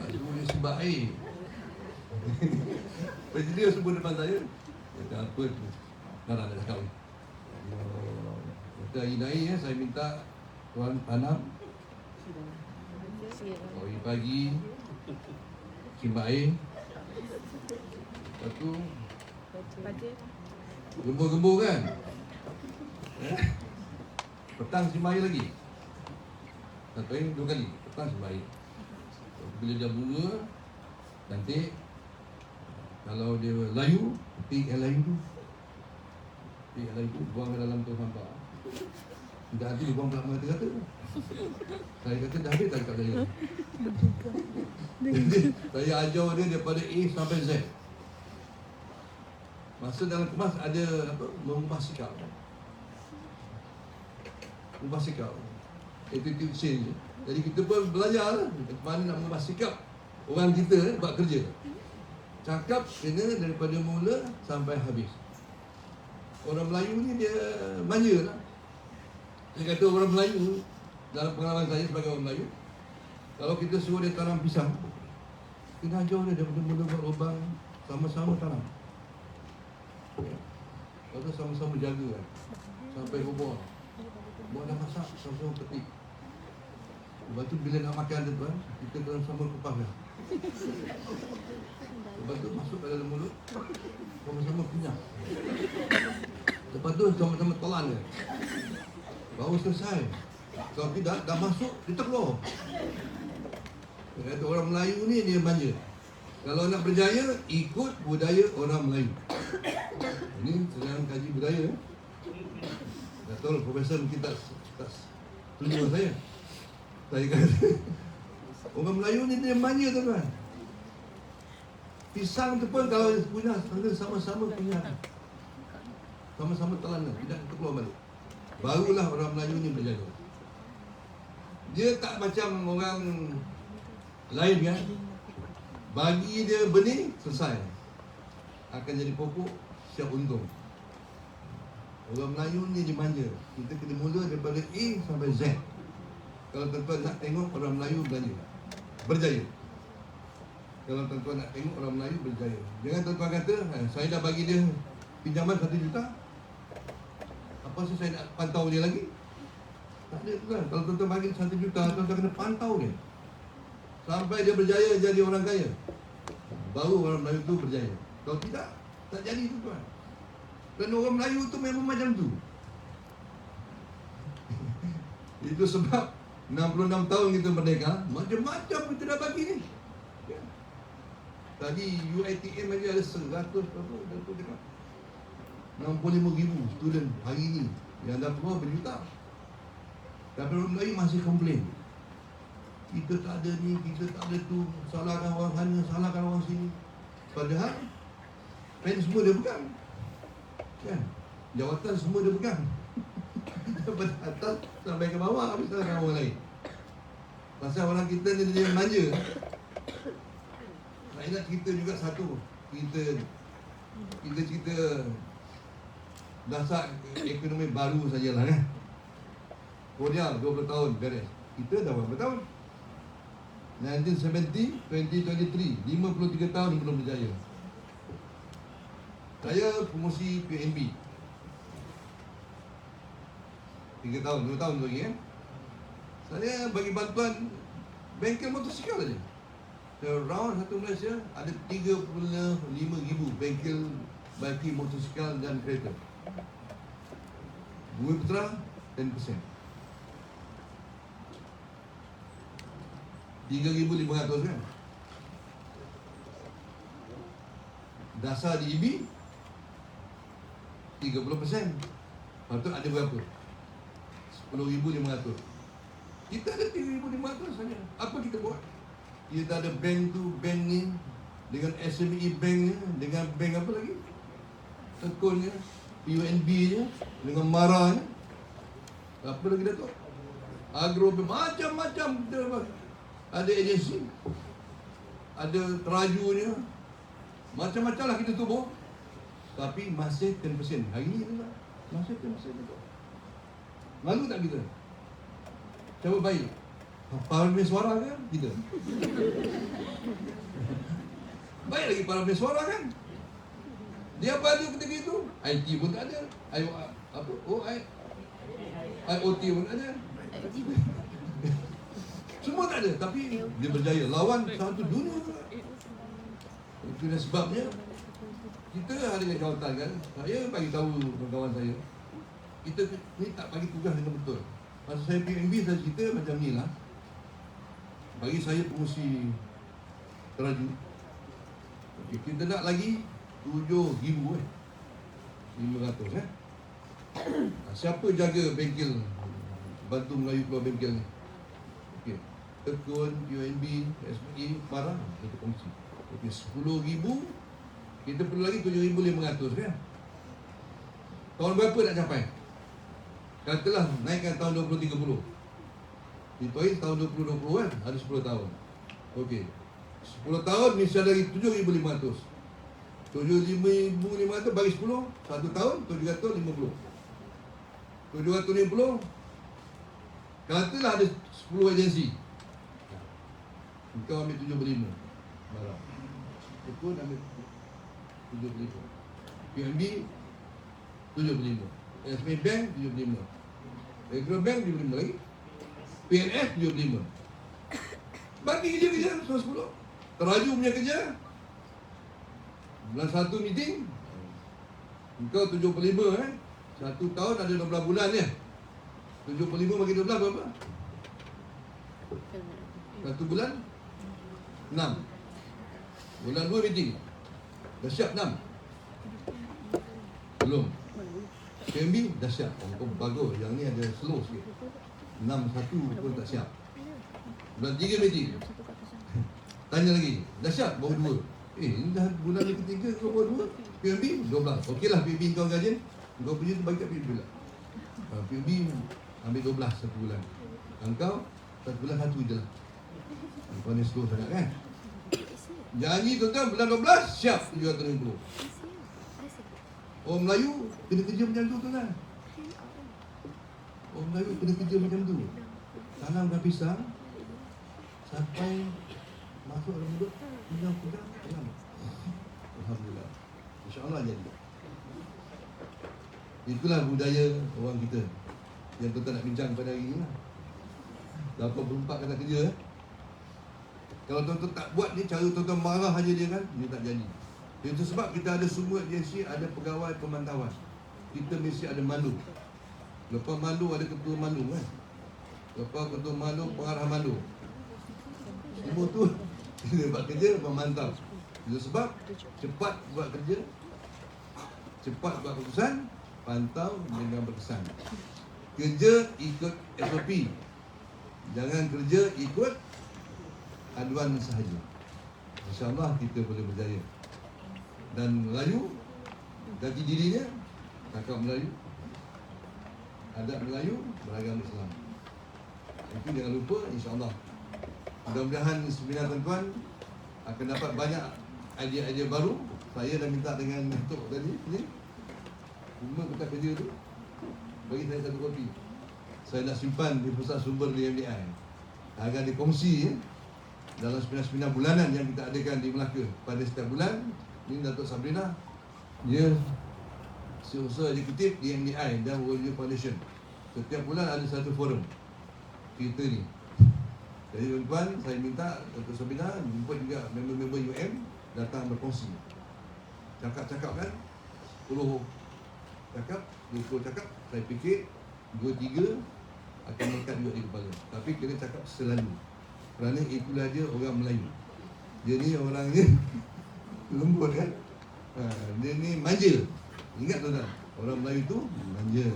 Tak suruh you sebab air. Lepas dia sebut depan saya. Kata apa tu? Dah kahwin. Kata hari-hari saya minta tuan tanam. Pagi-pagi simbah air. Lepas tu gembur-gembur kan. Petang simbah air lagi. Satu hari 2 kali. Petang simbah air. Bila dia bunga, nanti kalau dia layu, petik yang layu tu, buang ke dalam tu sampah. Tidak nanti dia buang pula mengata-kata. Saya kata dah habis tak dekat saya. Jadi saya ajar dia daripada A sampai Z. Masa dalam kemas ada apa? Mengubah sikap. Mengubah sikap. Attitude change. Jadi kita pun belajar lah mana nak mengubah sikap orang kita buat kerja. Cakap kena daripada mula sampai habis. Orang Melayu ni dia manja lah. Saya kata orang Melayu, dalam pengalaman saya sebagai orang Melayu, kalau kita suruh dia tanam pisang, kita ajar dia daripada mula buat lubang, sama-sama tanam. Lepas tu sama-sama jaga kan, sampai hubur. Buat dah masak, sama-sama petik. Lepas tu bila nak makan tu tuan, kita sama-sama kupas kan. Lepas tu masuk ke dalam mulut, sama-sama kenyang. Lepas tu sama-sama telan dia. Baru selesai. Kalau tidak, dah masuk, dia terkeluar. Kata orang Melayu ni dia manja. Kalau nak berjaya, ikut budaya orang Melayu. Ini sedang kaji budaya. Tak tahu Profesor mungkin tak tunjuk saya. Saya kata, orang Melayu ni dia manja tuan-tuan. Pisang tu pun kalau punya sama-sama punya. Sama-sama telan, tidak terkeluar balik. Barulah orang Melayu ni berjaya. Dia tak macam orang lain kan. Bagi dia benih, selesai. Akan jadi pokok, siap untung. Orang Melayu ni dia manja. Kita kena mula daripada A sampai Z. Kalau tuan-tuan nak tengok orang Melayu berjaya. Kalau tuan-tuan nak tengok orang Melayu berjaya. Jangan tuan-tuan kata, saya dah bagi dia pinjaman 1 juta. Apa sih saya nak pantau dia lagi? Tak ada tu kan. Kalau tuan-tuan bagi 1 juta, tuan-tuan kena pantau dia. Sampai dia berjaya jadi orang kaya. Baru orang Melayu tu berjaya. Kalau tidak, tak jadi tuan. Dan orang Melayu tu memang macam tu. Itu sebab 66 tahun kita merdeka, macam-macam kita dah bagi ni. Ya. Tadi UiTM aja ada 100 berapa, dah cakap 65,000 student hari ni yang dah keluar berjuta. Tapi orang Melayu masih komplain. Kita tak ada ni, kita tak ada tu, salahkan orang sana, salahkan orang sini. Padahal pen semua dia pegang. Kan? Jawatan semua dia pegang. Daripada atas sampai ke bawah, habis salahkan orang lain. Pasal orang kita ni dia manja. Nak ingat cerita juga satu. Kita cerita dasar ekonomi baru sajalah kan. Korea 20 tahun beres. Kita dah berapa tahun? 1970, 2023, 53 tahun belum berjaya. Saya promosi PNB 3 tahun, 2 tahun lagi kan. Saya bagi bantuan bengkel motosikal saja. Around satu Malaysia ada 35,000 bengkel bagi motosikal dan kereta. Bumi Putra 10%. 3,500 kan. Dasar di EB 30%. Patut ada berapa? 10,500. Kita ada 3,500 saja. Apa kita buat? Kita ada bank tu, bank ni, dengan SME bank ni, dengan bank apa lagi? Akunnya, UNB nya, dengan MARA nya. Apa lagi Datuk? Agro, macam-macam kita buat. Ada agensi, ada terajunya, macam-macam lah kita tubuh. Tapi masih 10%. Hari ni juga masih 10% juga. Malu tak kita? Coba baik. Parlimen suara kan kita? Baik lagi parlimen suara kan? Dia apa ada ketika itu? IT pun tak ada. Apa? IoT pun tak ada. Semua tak ada, tapi dia berjaya lawan satu dunia pula. Itu sebabnya kita ada jawatan kan. Saya bagi tahu kawan-kawan saya, kita ni tak bagi tugas dengan betul. Masa saya PNB saya cerita macam ni lah. Bagi saya pengurusi teraju. Okey, kita nak lagi 7,000 500 Siapa jaga bengkel? Bantu Melayu keluar bengkel ni. Okey. Tekun, UNB, SPE, barang kita kongsi. Okey, 10,000. Kita perlu lagi 7,500 kan? Tahun berapa nak capai? Katalah naikkan tahun 2030. Dituai tahun 2020 kan? Ada 10 tahun. Okey. 10 tahun mesti ada lagi 7,500. 7,500 bagi 10, 1 tahun 750. 750. Katalah ada 10 agensi. Kau ambil 75 barang. Itu ambil 75. PNB 75. SME Bank 75. Agro Bank 75 lagi. PNF 75. Bagi kerja 110. Teraju punya kerja. Bulan 1 meeting. Engkau 75 1 tahun ada 12 bulan ya. 75 bagi 12 berapa? 1 bulan 6. Bulan 2 meeting. Dah siap 6? Belum. PNB dah siap. Oh, bagus. Yang ni ada slow sikit. 6-1 pun tak siap. Bulan 3 meeting. Tanya lagi. Dah siap? Baru 2. Ini dah bulan ketiga kau baru 2. PNB 12. Okeylah PNB kau gajian. Kau punya tu bagi kat PNB pula. PNB ambil 12 1 bulan. Engkau 1 bulan 1 je lah. Kau ni slow sangat kan? Janji tuan-tuan bulan 12 siap 750. Orang Melayu kena kerja macam tu tuan-tuan. Orang Melayu kena kerja macam tu. Tanamkan pisang sampai masuk dalam mulut, pegang. Alhamdulillah. InsyaAllah jadi. Itulah budaya orang kita yang tuan-tuan nak bincang pada hari ini lah. 84 kata kerja. Kalau tuan-tuan tak buat ni, cara tuan-tuan marah aja dia kan, dia tak jadi. Itu sebab kita ada semua agensi, ada pegawai pemantauan. Kita mesti ada malu. Lepas malu ada ketua malu kan. Lepas ketua malu, pengarah malu. Semua tu kita buat kerja memantau. Itu sebab cepat buat kerja, cepat buat keputusan, pantau dengan berkesan. Kerja ikut SOP. Jangan kerja ikut aduan sahaja. InsyaAllah kita boleh berjaya. Dan Melayu, jati dirinya cakap Melayu, adat Melayu, beragama Islam. Itu jangan lupa, insyaAllah. Mudah-mudahan seminar tuan-tuan akan dapat banyak idea-idea baru. Saya dah minta dengan Datuk tadi ni, rumah kita kerja tu, bagi saya satu kopi. Saya nak simpan di pusat sumber di MDI agar dikongsi dalam seminar-seminar bulanan yang kita adakan di Melaka pada setiap bulan. Ini Datuk Sabrina, dia seusaha eksekutif di MDI dan World Youth Foundation. Setiap bulan ada satu forum kita ni. Jadi tuan-tuan, saya minta Datuk Sabrina jumpa juga member-member UM datang berkongsi. Cakap-cakap kan, 10 cakap, 20 cakap, saya fikir 2-3 akan melekat juga di kepala. Tapi kena cakap selalu. Kerana itulah dia orang Melayu. Dia ni orangnya lembut kan. Dia ni manja. Ingat tuan-tuan, orang Melayu tu manja.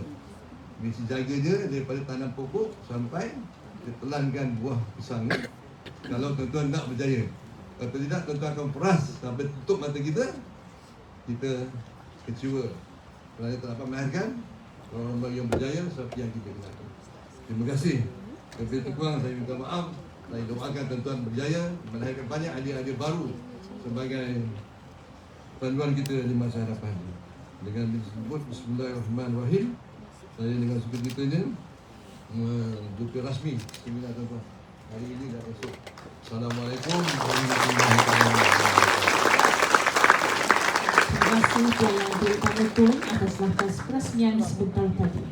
Mesti jaga je daripada tanam pokok sampai kita telankan buah pisang ni. Kalau tuan-tuan nak berjaya. Kalau tidak, tuan-tuan akan peras sampai tutup mata kita. Kita kecewa kerana tak dapat melahirkan orang Melayu yang berjaya seperti yang kita kenal. Terima kasih. Lebih kurang saya minta maaf. Saya doakan tuan-tuan berjaya, melahirkan banyak idea-idea baru sebagai panduan kita di masa hadapan. Dengan disebut Bismillahirrahmanirrahim, saya dengan sukacitanya membuka rasmi seminar tuan-tuan hari ini dan esok. Assalamualaikum warahmatullahi wabarakatuh. Terima kasih Tuan Yang Terutama Tun atas lafaz perasmian sebentar tadi.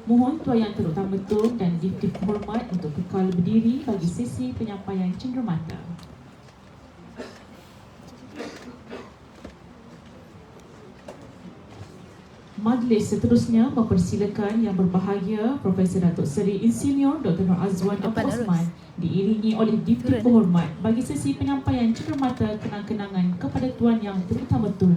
Mohon Tuan Yang Terutama Tun dan Dif-Dif Hormat untuk kekal berdiri bagi sesi penyampaian cenderamata. Majlis seterusnya mempersilakan Yang Berbahagia Profesor Datuk Seri Insinyur Dr. Nur Azwan Abdul Osman diiringi oleh Dif-Dif Berhormat bagi sesi penyampaian cenderamata kenang-kenangan kepada Tuan Yang Terutama Tun.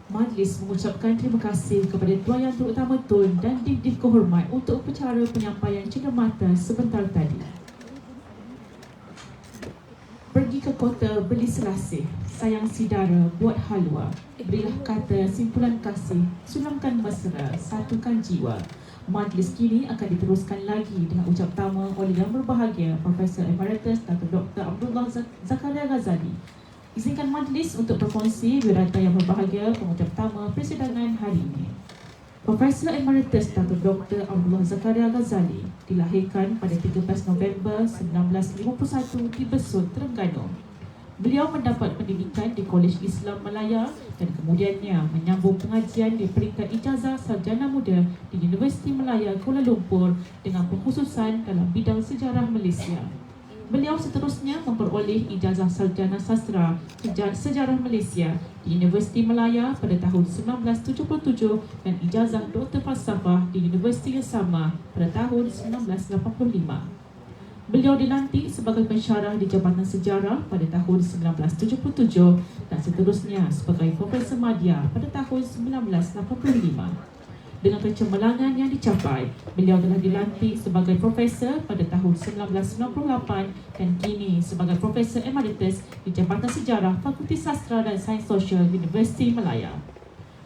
Majlis mengucapkan terima kasih kepada Tuan Yang Terutama Tun dan Dif-Dif Kehormat untuk upacara penyampaian cenderamata sebentar tadi. Pergi ke kota beli selasih, sayang sidara buat halwa, berilah kata simpulan kasih, sulamkan mesra, satukan jiwa. Majlis kini akan diteruskan lagi dengan ucap tama oleh Yang Berbahagia Profesor Emeritus Dr. Abdullah Zakaria Ghazali. Izinkan majlis untuk berkongsi wirata Yang Berbahagia pengucap tama persidangan hari ini. Profesor Emeritus Dr. Abdullah Zakaria Ghazali dilahirkan pada 13 November 1951 di Besut, Terengganu. Beliau mendapat pendidikan di Kolej Islam Malaya dan kemudiannya menyambung pengajian di peringkat ijazah sarjana muda di Universiti Malaya Kuala Lumpur dengan pengkhususan dalam bidang sejarah Malaysia. Beliau seterusnya memperoleh ijazah sarjana sastra sejarah Malaysia di Universiti Malaya pada tahun 1977 dan ijazah Doktor Falsafah di Universiti yang sama pada tahun 1985. Beliau dilantik sebagai pensyarah di Jabatan Sejarah pada tahun 1977 dan seterusnya sebagai Profesor Madya pada tahun 1985. Dengan kecemerlangan yang dicapai, beliau telah dilantik sebagai profesor pada tahun 1998 dan kini sebagai Profesor Emeritus di Jabatan Sejarah Fakulti Sastra dan Sains Sosial Universiti Malaya.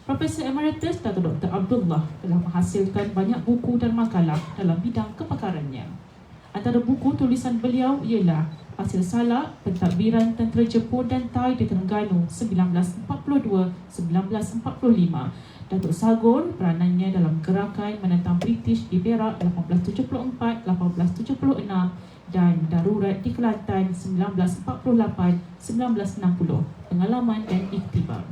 Profesor Emeritus Dr. Abdullah telah menghasilkan banyak buku dan makalah dalam bidang kepakarannya. Antara buku tulisan beliau ialah Hasil Salak, Pentadbiran Tentera Jepun dan Thai di Terengganu 1942-1945. Datuk Sagor peranannya dalam gerakan menentang British di Perak 1874-1876 dan Darurat di Kelantan 1948-1960. Pengalaman dan iktibar.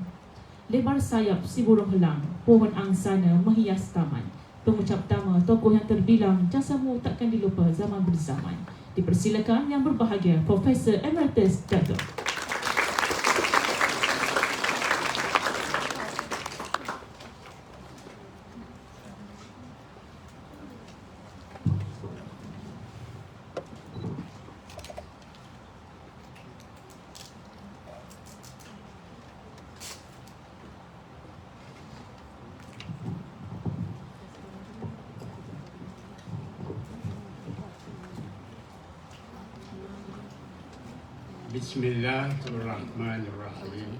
Lebar sayap si burung helang, pohon angsana menghias taman. Pengucap utama tokoh yang terbilang jasamu takkan dilupa zaman berzaman. Dipersilakan yang berbahagia Profesor Emeritus Datuk. Bismillahirrahmanirrahim.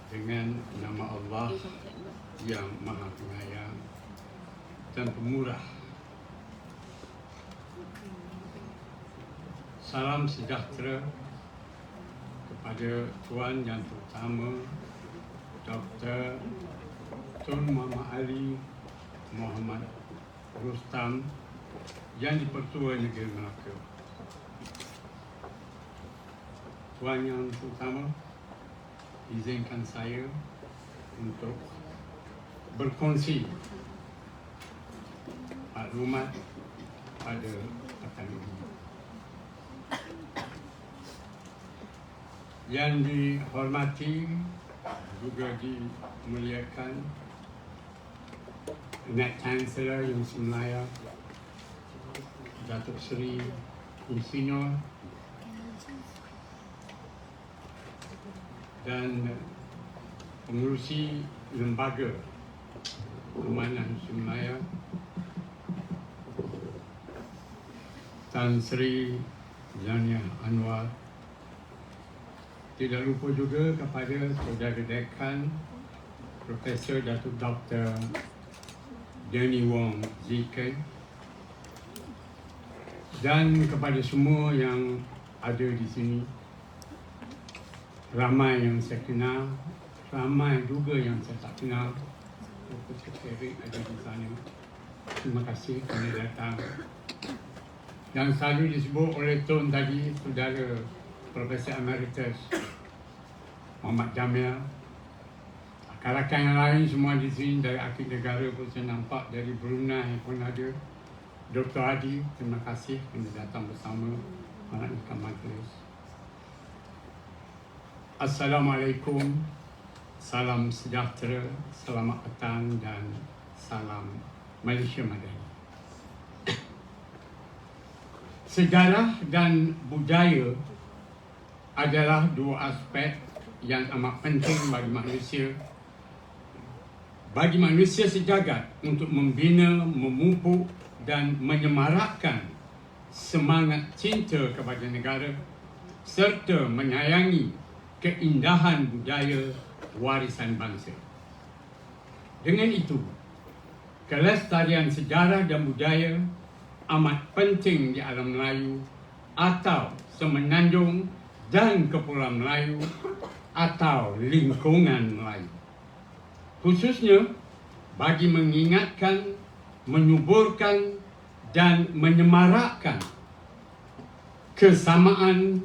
Dengan nama Allah yang Maha Penyayang dan Pemurah. Salam sejahtera kepada Tuan Yang Terutama Dr. Tun Muhammad Ali Muhammad Rustam yang di-Pertua Negeri Melaka. Tuan Yang Terutama, izinkan saya untuk berkongsi maklumat pada petang ini. Yang dihormati juga dimuliakan Net Chancellor Universiti Malaya Datuk Seri Insinyur dan pengurusi lembaga Amanah Universiti Malaya Tan Sri Zania Anwar. Tidak lupa juga kepada Saudara Dekan Profesor Datuk Dr. Danny Wong ZK dan kepada semua yang ada di sini. Ramai yang saya kenal, ramai juga yang saya tak kenal. Profesor Eric ada di sana. Terima kasih kerana datang. Yang selalu disebut oleh Tun tadi, Saudara Profesor Emeritus Muhammad Jamil. Rakan-rakan yang lain semua di sini, dari Akid Negara pun saya nampak, dari Brunei pun ada. Dr. Adi, terima kasih kerana datang bersama melanjutkan majlis. Assalamualaikum, salam sejahtera, selamat petang dan salam Malaysia Madani. Sejarah dan budaya adalah dua aspek yang amat penting bagi manusia sejagat untuk membina, memupuk dan menyemarakkan semangat cinta kepada negara serta menyayangi keindahan budaya warisan bangsa. Dengan itu, kelestarian sejarah dan budaya amat penting di alam Melayu atau Semenanjung dan Kepulauan Melayu atau lingkungan Melayu. Khususnya bagi mengingatkan, menyuburkan dan menyemarakkan kesamaan,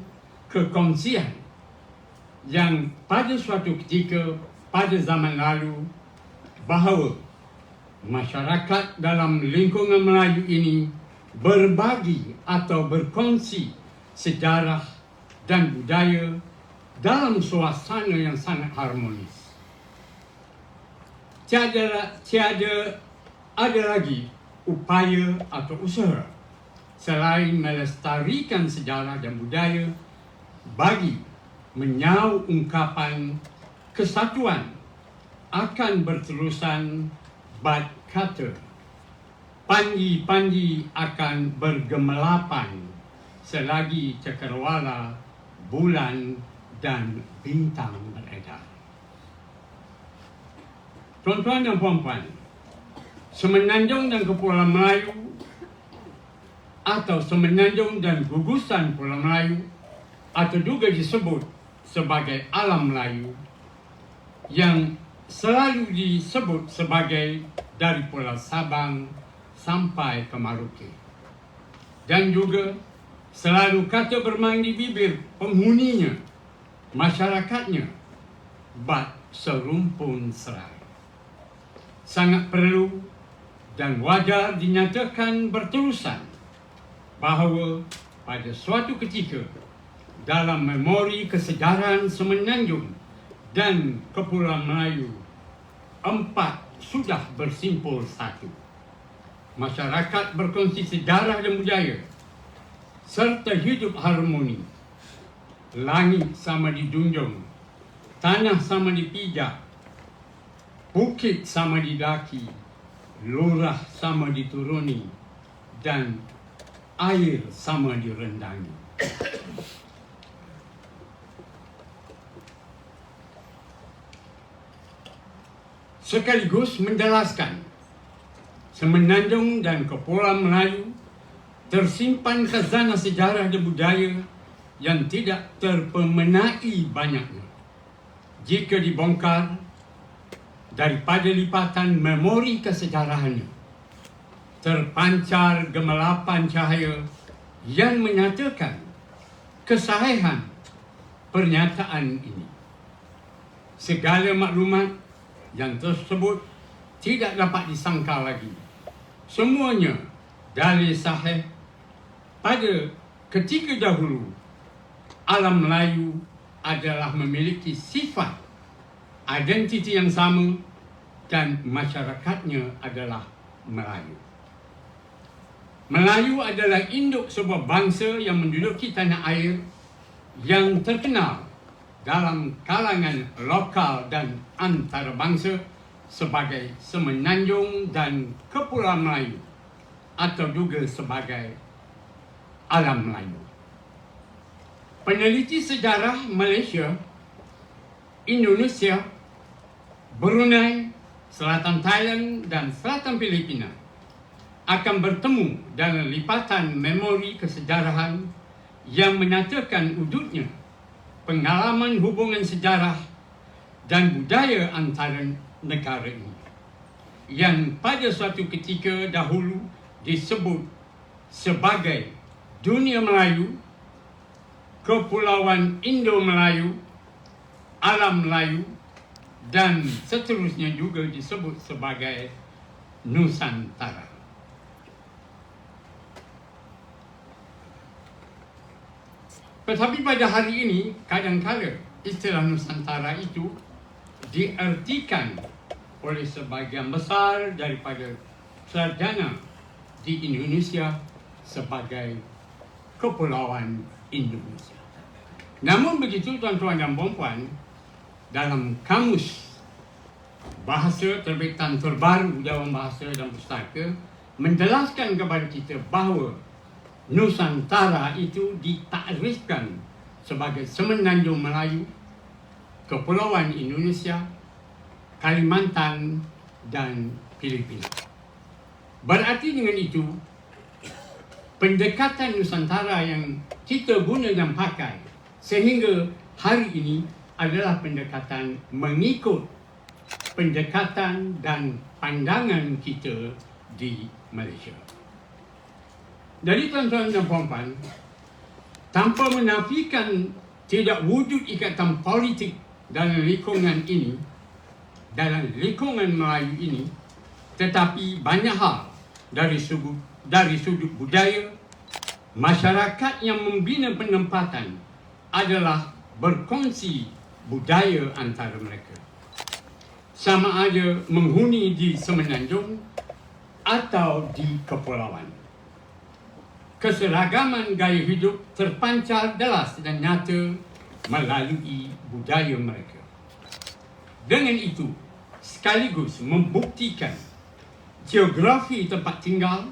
kekongsian yang pada suatu ketika pada zaman lalu bahawa masyarakat dalam lingkungan Melayu ini berbagi atau berkongsi sejarah dan budaya dalam suasana yang sangat harmonis. Tiada ada lagi upaya atau usaha selain melestarikan sejarah dan budaya bagi menyau ungkapan kesatuan akan berterusan bad kata. Panji-panji akan bergemelapan selagi cakrawala, bulan dan bintang beredar. Tuan-tuan dan puan-puan, Semenanjung dan Kepulauan Melayu atau Semenanjung dan gugusan Pulau Melayu atau juga disebut sebagai alam Melayu yang selalu disebut sebagai dari Pulau Sabang sampai ke Maroke. Dan juga selalu kata bermain di bibir penghuninya, masyarakatnya, bat serumpun serai. Sangat perlu dan wajar dinyatakan berterusan bahawa pada suatu ketika dalam memori kesejarahan Semenanjung dan Kepulauan Melayu, empat sudah bersimpul satu. Masyarakat berkongsi sejarah dan budaya serta hidup harmoni. Langit sama dijunjung, tanah sama dipijak, bukit sama didaki, lurah sama dituruni, dan air sama direndangi. Sekaligus menjelaskan Semenanjung dan Kepulauan Melayu tersimpan khazanah sejarah dan budaya yang tidak terpemenai banyaknya. Jika dibongkar daripada lipatan memori kesejarahannya, terpancar gemelapan cahaya yang menyatakan kesahihan pernyataan ini. Segala maklumat yang tersebut tidak dapat disangkal lagi. Semuanya dalil sahih pada ketika dahulu alam Melayu adalah memiliki sifat identiti yang sama dan masyarakatnya adalah Melayu. Melayu adalah induk sebuah bangsa yang menduduki tanah air yang terkenal dalam kalangan lokal dan antarabangsa sebagai Semenanjung dan Kepulauan Melayu atau juga sebagai alam Melayu. Peneliti sejarah Malaysia, Indonesia, Brunei, Selatan Thailand dan Selatan Filipina akan bertemu dalam lipatan memori kesejarahan yang menyatakan wujudnya pengalaman hubungan sejarah dan budaya antara negara ini yang pada suatu ketika dahulu disebut sebagai dunia Melayu, Kepulauan Indo-Melayu, alam Melayu, dan seterusnya juga disebut sebagai Nusantara. Tetapi pada hari ini, kadang-kala istilah Nusantara itu diartikan oleh sebagian besar daripada sarjana di Indonesia sebagai Kepulauan Indonesia. Namun begitu tuan-tuan dan puan-puan, dalam kamus bahasa terbitan terbaru Dewan Bahasa dan Pustaka menjelaskan kepada kita bahawa Nusantara itu ditakrifkan sebagai Semenanjung Melayu, Kepulauan Indonesia, Kalimantan dan Filipina. Berarti dengan itu, pendekatan Nusantara yang kita guna dan pakai sehingga hari ini adalah pendekatan mengikut pendekatan dan pandangan kita di Malaysia. Jadi tuan-tuan dan puan-puan, tanpa menafikan tidak wujud ikatan politik dalam lingkungan ini, dalam lingkungan Melayu ini, tetapi banyak hal dari sudut budaya, masyarakat yang membina penempatan adalah berkongsi budaya antara mereka. Sama ada menghuni di Semenanjung atau di Kepulauan. Keseragaman gaya hidup terpancar jelas dan nyata melalui budaya mereka. Dengan itu, sekaligus membuktikan geografi tempat tinggal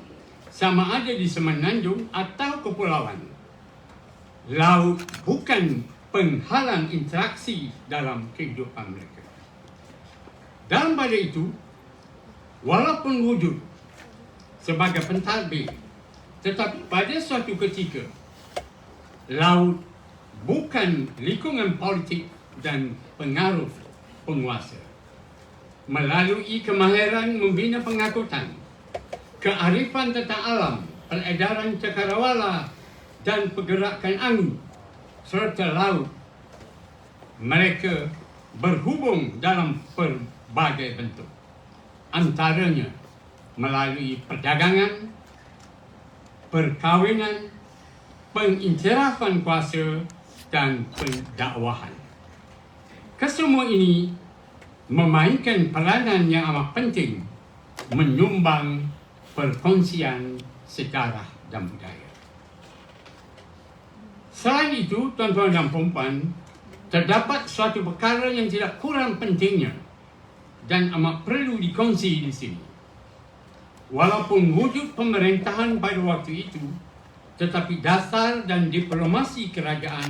sama ada di Semenanjung atau Kepulauan. Laut bukan penghalang interaksi dalam kehidupan mereka. Dalam pada itu, walaupun wujud sebagai pentadbir Tetapi pada suatu ketika, laut bukan lingkungan politik dan pengaruh penguasa. Melalui kemahiran membina pengangkutan, kearifan tentang alam, peredaran cakrawala dan pergerakan angin serta laut, mereka berhubung dalam berbagai bentuk. Antaranya melalui perdagangan, perkahwinan, pengiktirafan kuasa dan pendakwahan. Kesemua ini memainkan peranan yang amat penting menyumbang perkongsian sejarah dan budaya. Selain itu, tuan-tuan dan puan-puan, terdapat suatu perkara yang tidak kurang pentingnya dan amat perlu dikongsi di sini. Walaupun wujud pemerintahan pada waktu itu, tetapi dasar dan diplomasi kerajaan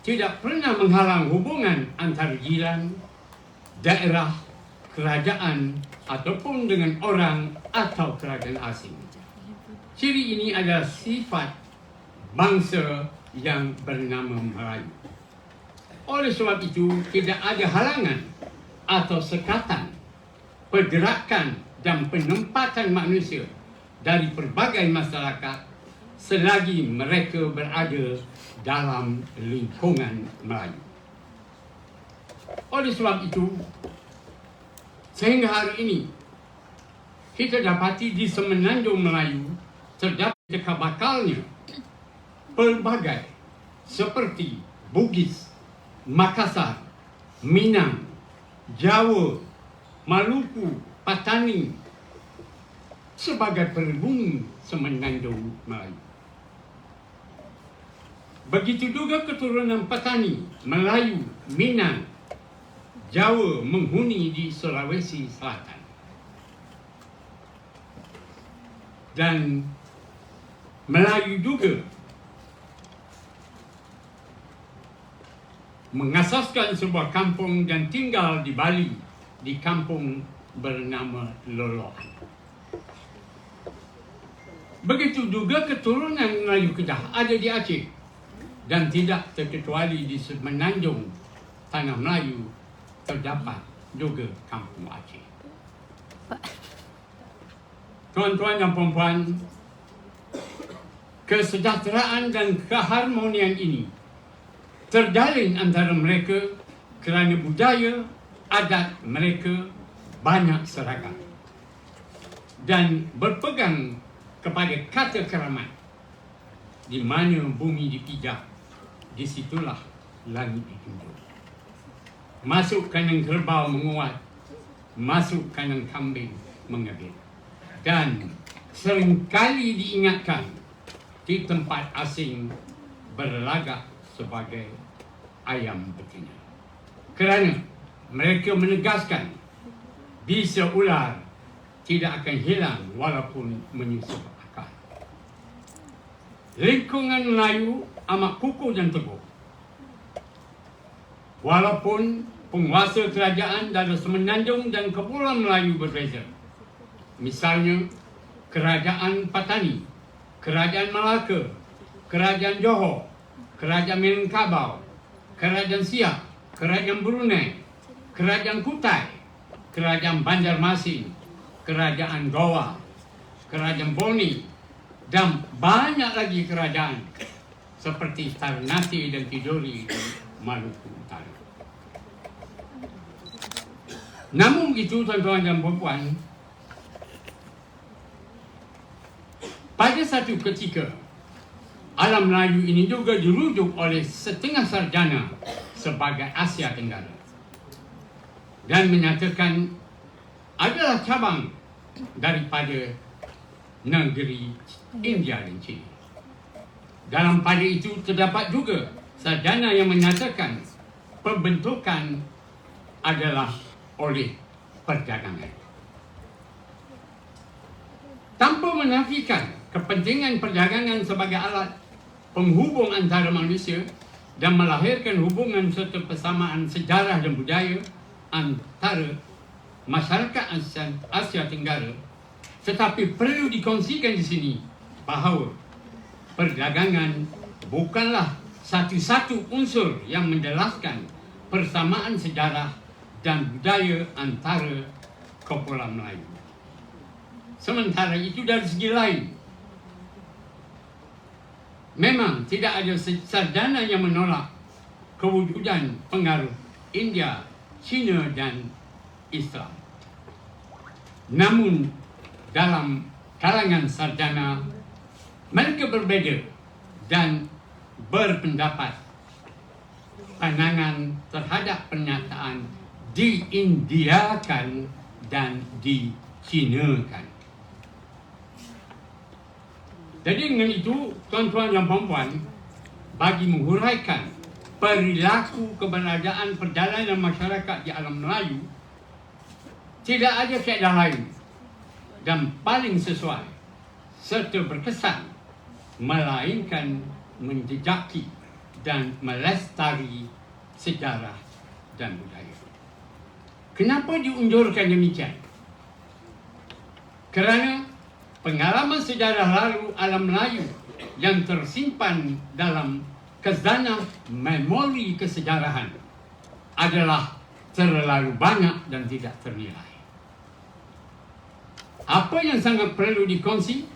tidak pernah menghalang hubungan antara jiran, daerah, kerajaan ataupun dengan orang atau kerajaan asing. Ciri ini adalah sifat bangsa yang bernama Melayu. Oleh sebab itu, tidak ada halangan atau sekatan pergerakan dan penempatan manusia dari pelbagai masyarakat selagi mereka berada dalam lingkungan Melayu. Oleh sebab itu, sehingga hari ini kita dapati di Semenanjung Melayu terdapat cikal bakalnya pelbagai seperti Bugis, Makassar, Minang, Jawa, Maluku, Patani sebagai pribumi Semenanjung Melayu. Begitu juga keturunan Patani, Melayu, Minang, Jawa menghuni di Sulawesi Selatan. Dan Melayu juga mengasaskan sebuah kampung dan tinggal di Bali, di kampung bernama Loloan. Begitu juga keturunan Melayu Kedah ada di Aceh dan tidak terkecuali di Semenanjung Tanah Melayu terdapat juga kampung Aceh. Tuan-tuan dan puan-puan, kesejahteraan dan keharmonian ini terjalin antara mereka kerana budaya, adat mereka banyak seragam dan berpegang kepada kata keramat. Di mana bumi dipijak, di situlah langit dijunjung. Masuk kandang kerbau menguat, masuk kandang kambing mengebit. Dan seringkali diingatkan di tempat asing berlagak sebagai ayam betina. Kerana mereka menegaskan bisa ular tidak akan hilang walaupun menyusup akal. Lingkungan Melayu amat kukuh dan teguh. Walaupun penguasa kerajaan dari Semenanjung dan Kepulauan Melayu berbeza. Misalnya, Kerajaan Patani, Kerajaan Malaka, Kerajaan Johor, Kerajaan Minangkabau, Kerajaan Siak, Kerajaan Brunei, Kerajaan Kutai, Kerajaan Banjarmasin, Kerajaan Goa, Kerajaan Boni, dan banyak lagi kerajaan seperti Ternate dan Tidore di Maluku Utara. Namun begitu, tuan-tuan dan puan-puan, pada satu ketika, alam Melayu ini juga dirujuk oleh setengah sarjana sebagai Asia Tenggara dan menyatakan adalah cabang daripada negeri India dan China. Dalam pada itu terdapat juga sarjana yang menyatakan pembentukan adalah oleh perdagangan. Tanpa menafikan kepentingan perdagangan sebagai alat penghubung antara manusia dan melahirkan hubungan serta persamaan sejarah dan budaya antara masyarakat Asia Tenggara, tetapi perlu dikongsikan di sini bahawa perdagangan bukanlah satu-satu unsur yang menjelaskan persamaan sejarah dan budaya antara Kepulauan Melayu. Sementara itu dari segi lain, memang tidak ada sarjana yang menolak kewujudan pengaruh India, China dan Islam. Namun dalam kalangan sarjana mereka berbeza dan berpendapat pandangan terhadap pernyataan diindiakan dan dicinakan. Jadi dengan itu, tuan-tuan dan puan-puan, bagi menghuraikan perilaku keberadaan perjalanan masyarakat di alam Melayu, tidak ada kaedah lain dan paling sesuai serta berkesan melainkan menjejaki dan melestari sejarah dan budaya. Kenapa diunjurkan demikian? Kerana pengalaman sejarah lalu alam Melayu yang tersimpan dalam khazanah memori kesejarahan adalah terlalu banyak dan tidak ternilai. Apa yang sangat perlu dikongsi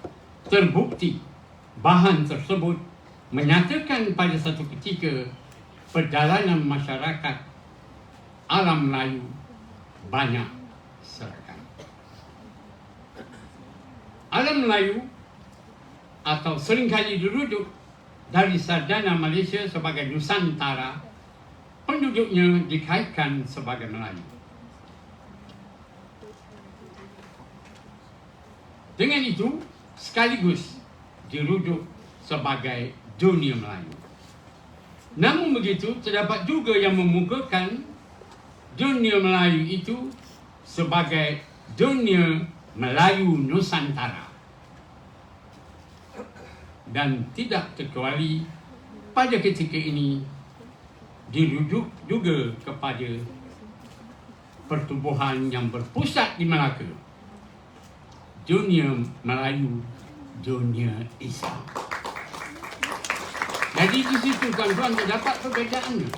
terbukti bahan tersebut menyatakan pada satu ketika perjalanan masyarakat alam Melayu banyak seragam. Alam Melayu atau seringkali dirujuk dari sarjana Malaysia sebagai Nusantara, penduduknya dikaitkan sebagai Melayu. Dengan itu, sekaligus dirujuk sebagai dunia Melayu. Namun begitu, terdapat juga yang memukakan dunia Melayu itu sebagai dunia Melayu Nusantara. Dan tidak terkecuali pada ketika ini dirujuk juga kepada pertubuhan yang berpusat di Melaka. Dunia Melayu, dunia Islam. Jadi di situ tuan-tuan terdapat perbezaannya.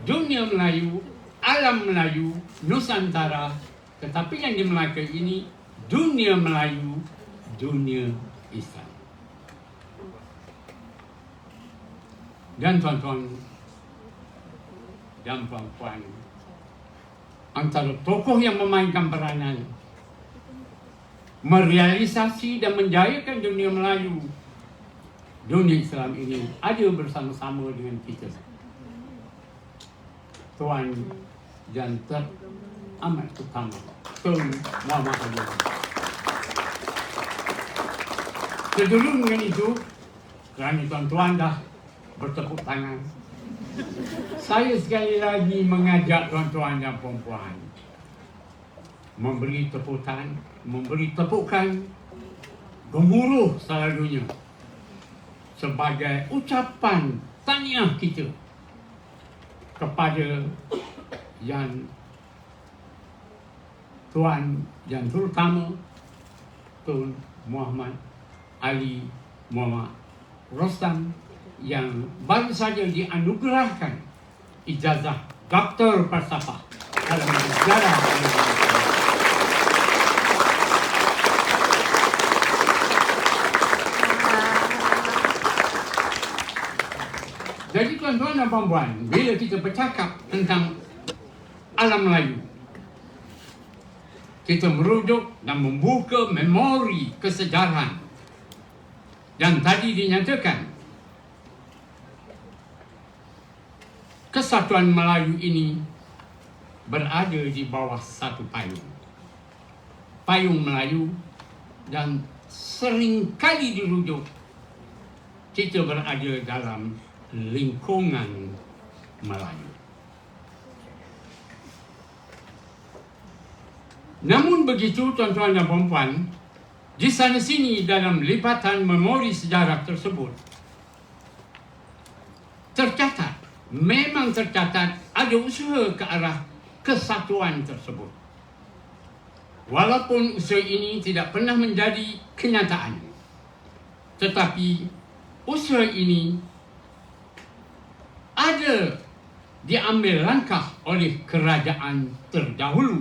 Dunia Melayu, alam Melayu, Nusantara, tetapi yang di Melaka ini dunia Melayu, dunia Islam. Dan tuan-tuan dan puan-puan, antara tokoh yang memainkan peranan merealisasi dan menjayakan dunia Melayu, dunia Islam ini ada bersama-sama dengan kita. Tuan dan teramat utama Tun Muhammad Ali. Sebelum dengan itu, kerana tuan-tuan dah bertepuk tangan, saya sekali lagi mengajak tuan-tuan dan puan-puan memberi tepukan, memberi tepukan gemuruh selalunya sebagai ucapan tahniah kita kepada yang tuan yang terutama Tun Muhammad Ali Muhammad Rostam yang baru saja dianugerahkan ijazah Doktor Falsafah dalam sejarah Indonesia. Jadi tuan-tuan dan puan-puan, bila kita bercakap tentang alam Melayu, kita merujuk dan membuka memori kesejarahan yang tadi dinyatakan. Kesatuan Melayu ini berada di bawah satu payung. Payung Melayu, dan seringkali dirujuk kita berada dalam lingkungan Melayu. Namun begitu tuan-tuan dan puan-puan, di sana sini dalam lipatan memori sejarah tersebut tercatat, memang tercatat ada usaha ke arah kesatuan tersebut. Walaupun usaha ini tidak pernah menjadi kenyataan, tetapi usaha ini ada diambil langkah oleh kerajaan terdahulu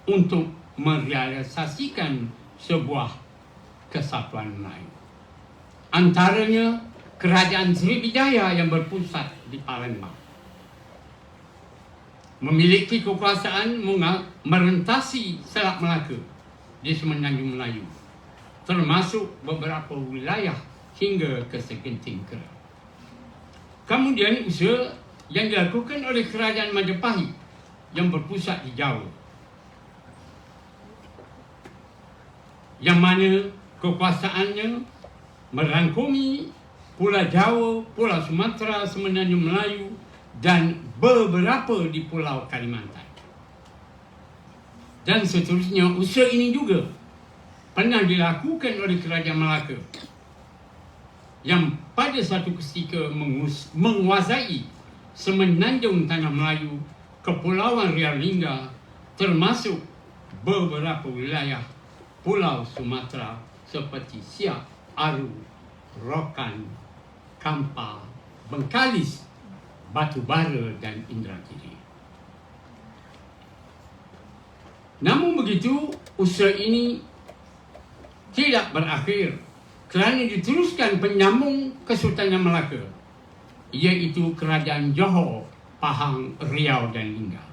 untuk merealisasikan sebuah kesatuan Melayu. Antaranya kerajaan Sriwijaya yang berpusat di Palembang memiliki kekuasaan merentasi Selat Melaka di Semenanjung Melayu, termasuk beberapa wilayah hingga ke Segenting Kera. Kemudian usaha yang dilakukan oleh kerajaan Majapahit yang berpusat di Jawa, yang mana kekuasaannya merangkumi Pulau Jawa, Pulau Sumatera, Semenanjung Melayu dan beberapa di Pulau Kalimantan. Dan seterusnya, usaha ini juga pernah dilakukan oleh kerajaan Melaka yang pada satu ketika menguasai Semenanjung Tanah Melayu, Kepulauan Riau Lingga, termasuk beberapa wilayah Pulau Sumatera seperti Siak, Aru, Rokan, Kampar, Bengkalis, Batu Bara dan Indragiri. Namun begitu, usaha ini tidak berakhir kerana diteruskan penyambung Kesultanan Melaka, iaitu Kerajaan Johor, Pahang, Riau dan Lingga,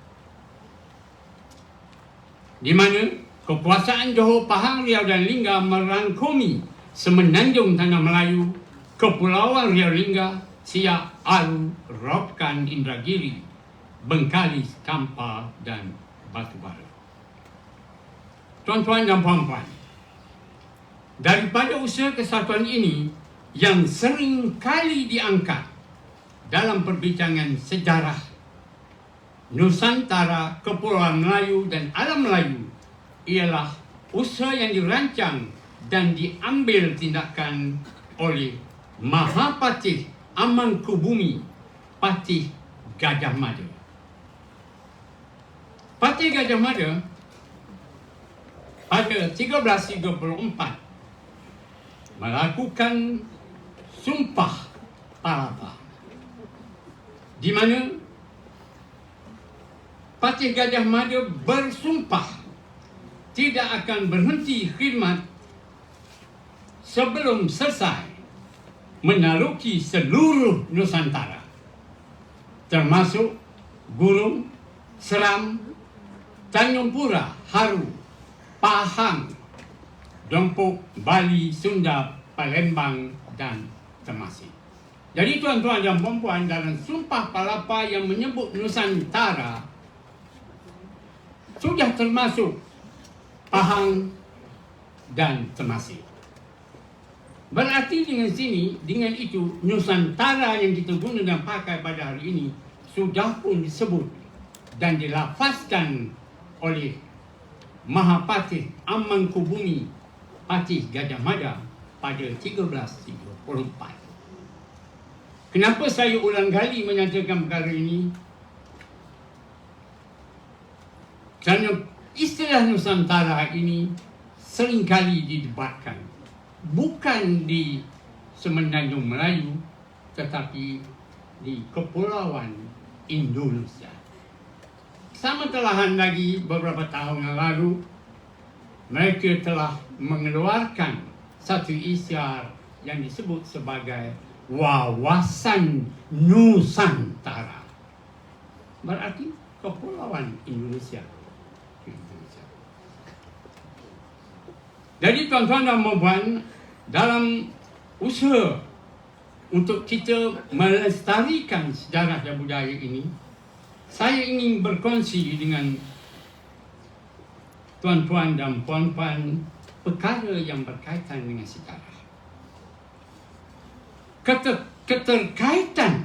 di mana kekuasaan Johor, Pahang, Riau dan Lingga merangkumi Semenanjung Tanah Melayu, Kepulauan Riau Lingga, Siak, Aru, Rokan, Indragiri, Bengkalis, Kampar dan Batu Bara. Tuan-tuan dan puan-puan, daripada usaha kesatuan ini yang sering kali diangkat dalam perbincangan sejarah Nusantara, Kepulauan Melayu dan Alam Melayu, ialah usaha yang dirancang dan diambil tindakan oleh Mahapatih Amangkubumi Patih Gajah Mada. Patih Gajah Mada pada 1334 melakukan Sumpah Palapa, di mana Patih Gajah Mada bersumpah tidak akan berhenti khidmat sebelum selesai menaruki seluruh Nusantara, termasuk Gurun, Seram, Tanjung Pura, Haru, Pahang, Dompok, Bali, Sunda, Palembang dan Temasek. Jadi tuan-tuan dan puan-puan, dalam Sumpah Palapa yang menyebut Nusantara sudah termasuk Pahang dan Temasek. Berarti dengan itu Nusantara yang kita guna dan pakai pada hari ini sudah pun disebut dan dilafazkan oleh Mahapatih Amangkubumi Patih Gajah Mada pada 1334. Kenapa saya ulang kali menyatakan perkara ini? Kerana istilah Nusantara ini seringkali didebatkan, bukan di Semenanjung Melayu tetapi di Kepulauan Indonesia. Sama telahan lagi beberapa tahun yang lalu, mereka telah mengeluarkan satu isyar yang disebut sebagai Wawasan Nusantara. Berarti Kepulauan Indonesia. Jadi tuan-tuan dan puan-puan, dalam usaha untuk kita melestarikan sejarah dan budaya ini, saya ingin berkongsi dengan tuan-tuan dan puan-puan perkara yang berkaitan dengan sejarah. Keterkaitan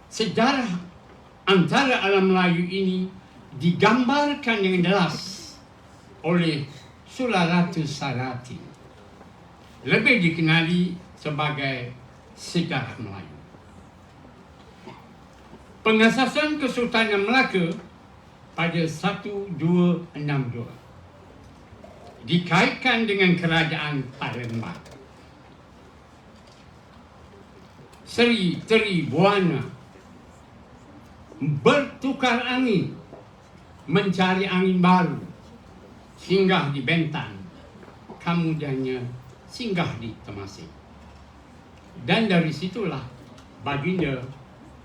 sejarah antara alam Melayu ini digambarkan dengan jelas oleh Sularatus Sarati, lebih dikenali sebagai Sejarah Melayu. Pengasasan Kesultanan Melaka pada 1262 dikaitkan dengan kerajaan Palembang. Seri Tribuana bertukar angin, mencari angin baru, singgah di Bentang, kemudiannya singgah di Temasek. Dan dari situlah baginda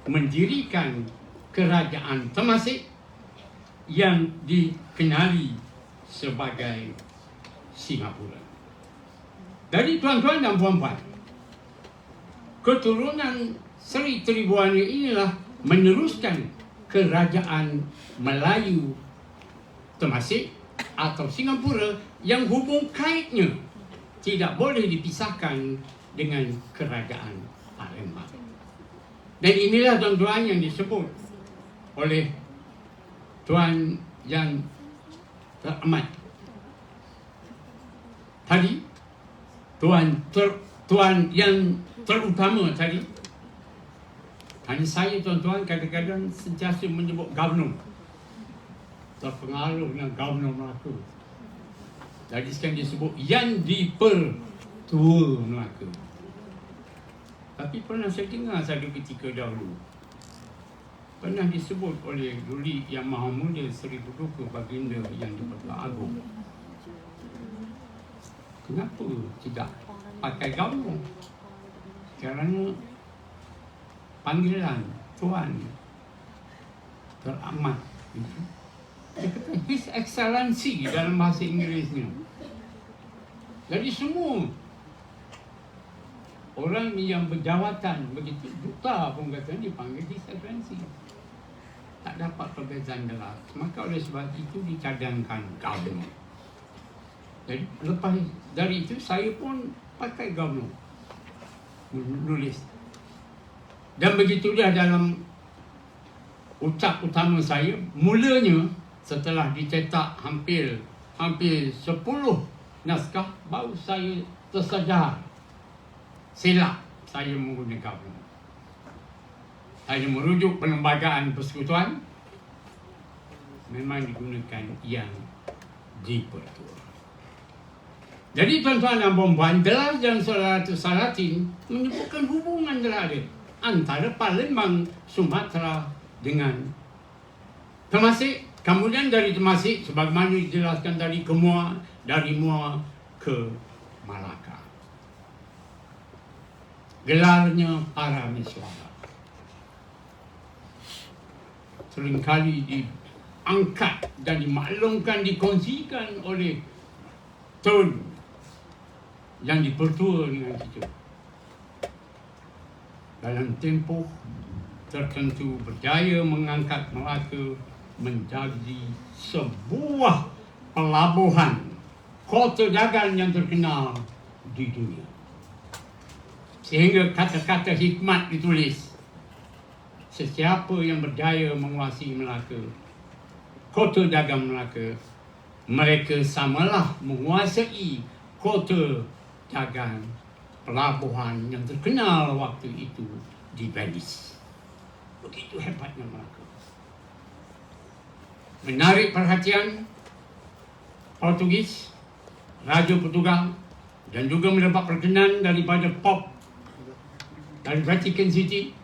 mendirikan kerajaan Temasek yang dikenali sebagai Singapura. Jadi tuan-tuan dan puan-puan, keturunan Seri Tribuana inilah meneruskan kerajaan Melayu Temasek atau Singapura yang hubung kaitnya tidak boleh dipisahkan dengan kerajaan Palembang. Dan inilah tuan-tuan yang disebut oleh Tuan Yang Teramat tadi, Tuan yang terutama tadi. Hanya saya tuan-tuan kadang-kadang sentiasa menyebut Governor, terpengaruh dengan Governor Melaka. Jadi sekarang disebut Yang Dipertua Melaka. Tapi pernah saya dengar satu ketika dahulu, pernah disebut oleh Duli Yang Maha Mulia Seri Paduka Baginda Yang Dipertua Agong. Kenapa tidak pakai Governor? Kerana panggilan Tuan Teramat itu, dia kata His Excellency dalam bahasa Inggerisnya. Jadi semua orang yang berjawatan begitu, duta pun kata dipanggil His Excellency. Tak dapat perbezaan jelas. Maka oleh sebab itu dicadangkan Governor. Jadi lepas dari itu saya pun pakai Governor menulis. Dan begitu dia dalam ucap utama saya, mulanya setelah dicetak hampir 10 naskah, baru saya tersedar silap saya menggunakan Governor. Saya merujuk Perlembagaan Persekutuan, memang digunakan Yang Dipertua. Jadi tuan-tuan dan puan-puan, Gelar dan Salatul Salatin menyebutkan hubungan terada antara Palembang, Sumatera dengan Temasek. Kemudian dari Temasek, sebagaimana dijelaskan tadi, ke Muar, dari Muar ke Malaka. Gelarnya para miswara seringkali diangkat dan dimaklumkan, dikongsikan oleh Tun Yang Dipertua dengan kita. Dalam tempoh tertentu berjaya mengangkat Melaka menjadi sebuah pelabuhan, kota dagang yang terkenal di dunia. Sehingga kata-kata hikmat ditulis, sesiapa yang berjaya menguasai Melaka, kota dagang Melaka, mereka samalah menguasai kota dagang pelabuhan yang terkenal waktu itu di Venice. Begitu hebatnya Melaka. Menarik perhatian Portugis, Raja Portugal, dan juga mendapat perkenan daripada Pop dari Vatican City,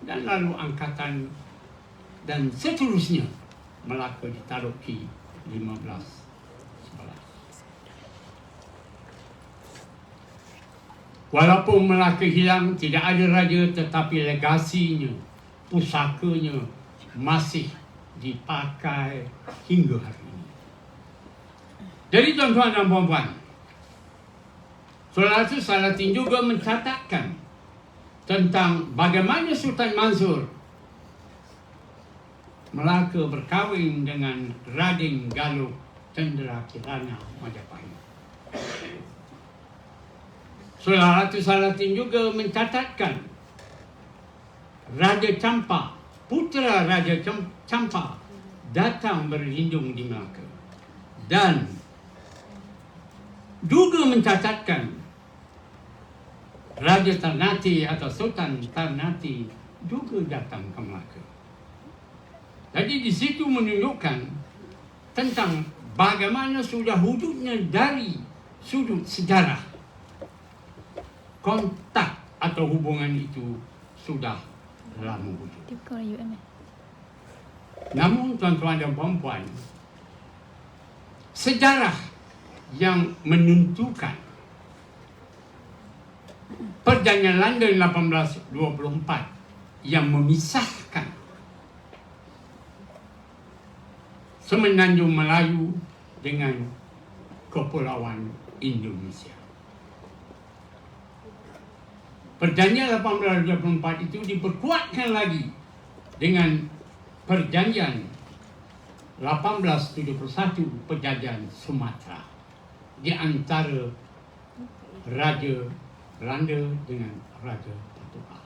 dan lalu angkatan dan seterusnya Melaka ditaruki 1511. Walaupun Melaka hilang, tidak ada raja, tetapi legasinya, pusakanya masih dipakai hingga hari ini. Jadi tuan-tuan dan puan-puan, Salatul Salatin juga mencatatkan tentang bagaimana Sultan Mansur Melaka berkahwin dengan Raden Galuh Cendera Kirana Majapahit. Salatul Salatin juga mencatatkan Raja Campa, putra Raja Campa, datang berlindung di Melaka. Dan juga mencatatkan Raja Ternate atau Sultan Ternate juga datang ke Melaka. Jadi di situ menunjukkan tentang bagaimana sudah wujudnya dari sudut sejarah kontak atau hubungan itu sudah lama wujud. Namun tuan-tuan dan puan-puan, sejarah yang menentukan Perjanjian London 1824 yang memisahkan Semenanjung Melayu dengan Kepulauan Indonesia. Perjanjian 1824 itu diperkuatkan lagi dengan Perjanjian 1871 Perjanjian Sumatera di antara Raja Belanda dengan Raja Portugal.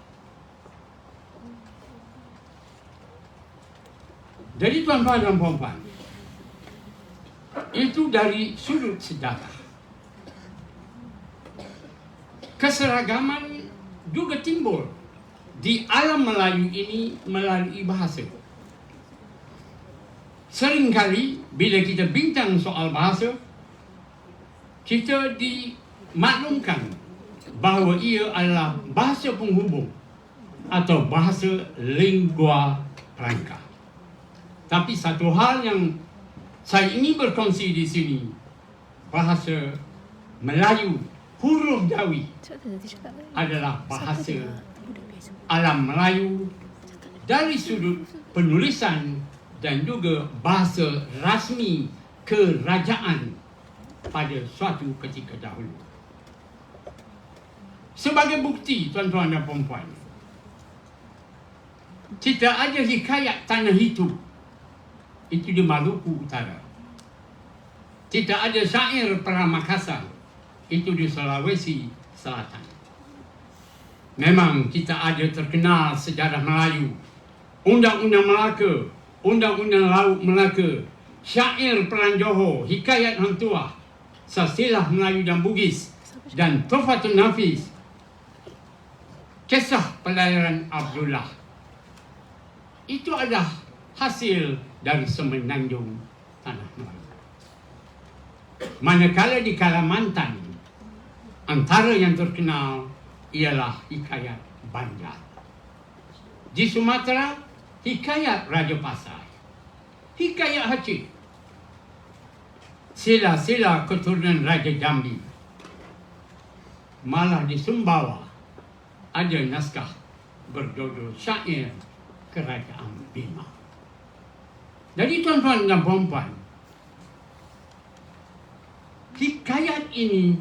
Jadi tuan-tuan dan puan-puan, itu dari sudut sejarah. Keseragaman juga timbul di alam Melayu ini melalui bahasa. Seringkali bila kita bincang soal bahasa, kita dimaklumkan bahawa ia adalah bahasa penghubung atau bahasa lingua franca. Tapi satu hal yang saya ingin berkongsi di sini, bahasa Melayu huruf Jawi adalah bahasa alam Melayu dari sudut penulisan dan juga bahasa rasmi kerajaan pada suatu ketika dahulu. Sebagai bukti, tuan-tuan dan puan-puan, tidak ada hikayat tanah itu di Maluku Utara. Tidak ada syair Perang Makassar, itu di Sulawesi Selatan. Memang kita ada terkenal sejarah Melayu, Undang-Undang Melaka, Undang-Undang Laut Melaka, syair Perang Johor, hikayat Hang Tuah, Silsilah Melayu dan Bugis, dan Tuhfatun Nafis, kisah pelayaran Abdullah. Itu adalah hasil dari Semenanjung Tanah Melayu. Manakala di Kalimantan, antara yang terkenal ialah hikayat Banjar. Di Sumatera, hikayat Raja Pasar, hikayat Aceh, sila-sila keturunan Raja Jambi. Malah di Sumbawa ada naskah berjudul Syair Kerajaan Bima. Jadi tuan-tuan dan puan-puan, hikayat ini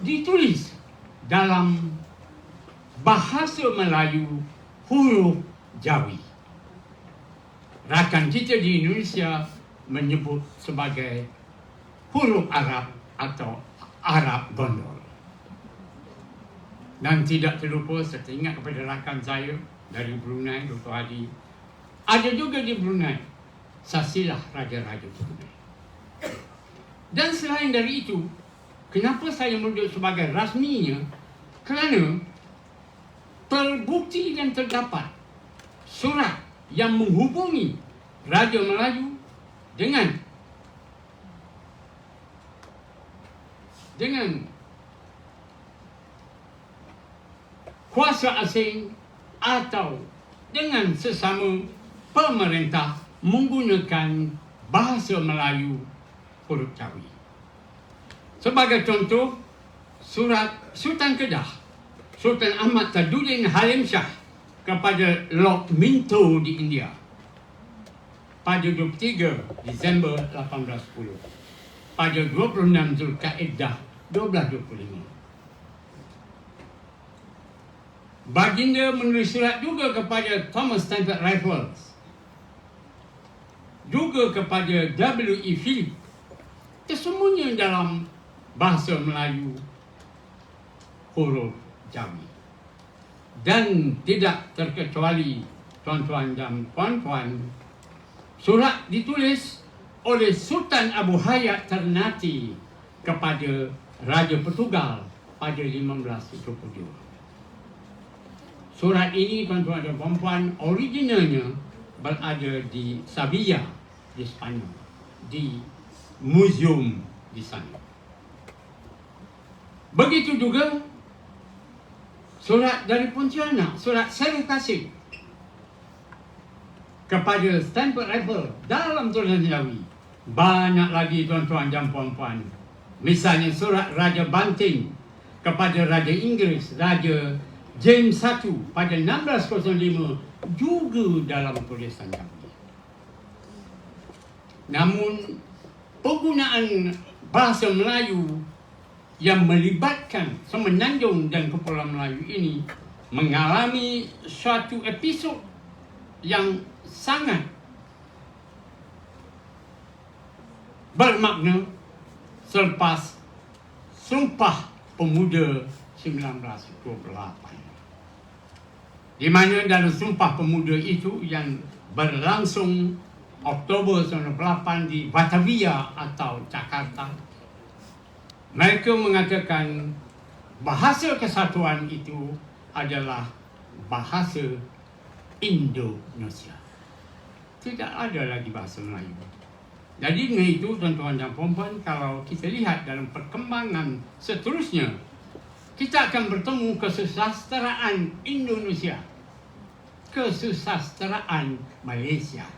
ditulis dalam bahasa Melayu huruf Jawi. Rakan kita di Indonesia menyebut sebagai huruf Arab atau Arab Gondol. Dan tidak terlupa, saya ingat kepada rakan saya dari Brunei, Dr. Hadi, ada juga di Brunei silsilah raja-raja Brunei. Dan selain dari itu, kenapa saya menyebut sebagai rasminya? Kerana terbukti dan terdapat surat yang menghubungi Raja Melayu dengan kuasa asing atau dengan sesama pemerintah menggunakan bahasa Melayu huruf Jawi. Sebagai contoh, surat Sultan Kedah, Sultan Ahmad Tajuddin Halim Shah kepada Lord Minto di India pada 23 Disember 1810, pada 26 Zulkaidah 1225. Baginda menulis surat juga kepada Thomas Stanford Raffles, juga kepada W.E. Philip. Kesemuanya dalam bahasa Melayu huruf Jawi. Dan tidak terkecuali, tuan-tuan dan puan-puan, surat ditulis oleh Sultan Abu Hayat Ternate kepada Raja Portugal pada 1572. Surat ini, tuan-tuan dan puan-puan, originalnya berada di Sevilla, di Spanyol, di museum di sana. Begitu juga surat dari Pontianak, surat Seru Kasih kepada Stanford Rifle dalam tulisan Jawi. Banyak lagi tuan-tuan dan puan-puan. Misalnya surat Raja Banting kepada Raja Inggeris, Raja James I pada 1605 juga dalam tulisan Jawi. Namun penggunaan bahasa Melayu yang melibatkan Semenanjung dan Kepulauan Melayu ini mengalami suatu episod yang sangat bermakna selepas Sumpah Pemuda 1928. Di mana dalam Sumpah Pemuda itu yang berlangsung Oktober 1998 di Batavia atau Jakarta, mereka mengatakan bahasa kesatuan itu adalah bahasa Indonesia. Tidak ada lagi bahasa Melayu. Jadi dengan itu tuan-tuan dan puan-puan, kalau kita lihat dalam perkembangan seterusnya, kita akan bertemu kesusasteraan Indonesia, kesusasteraan Malaysia.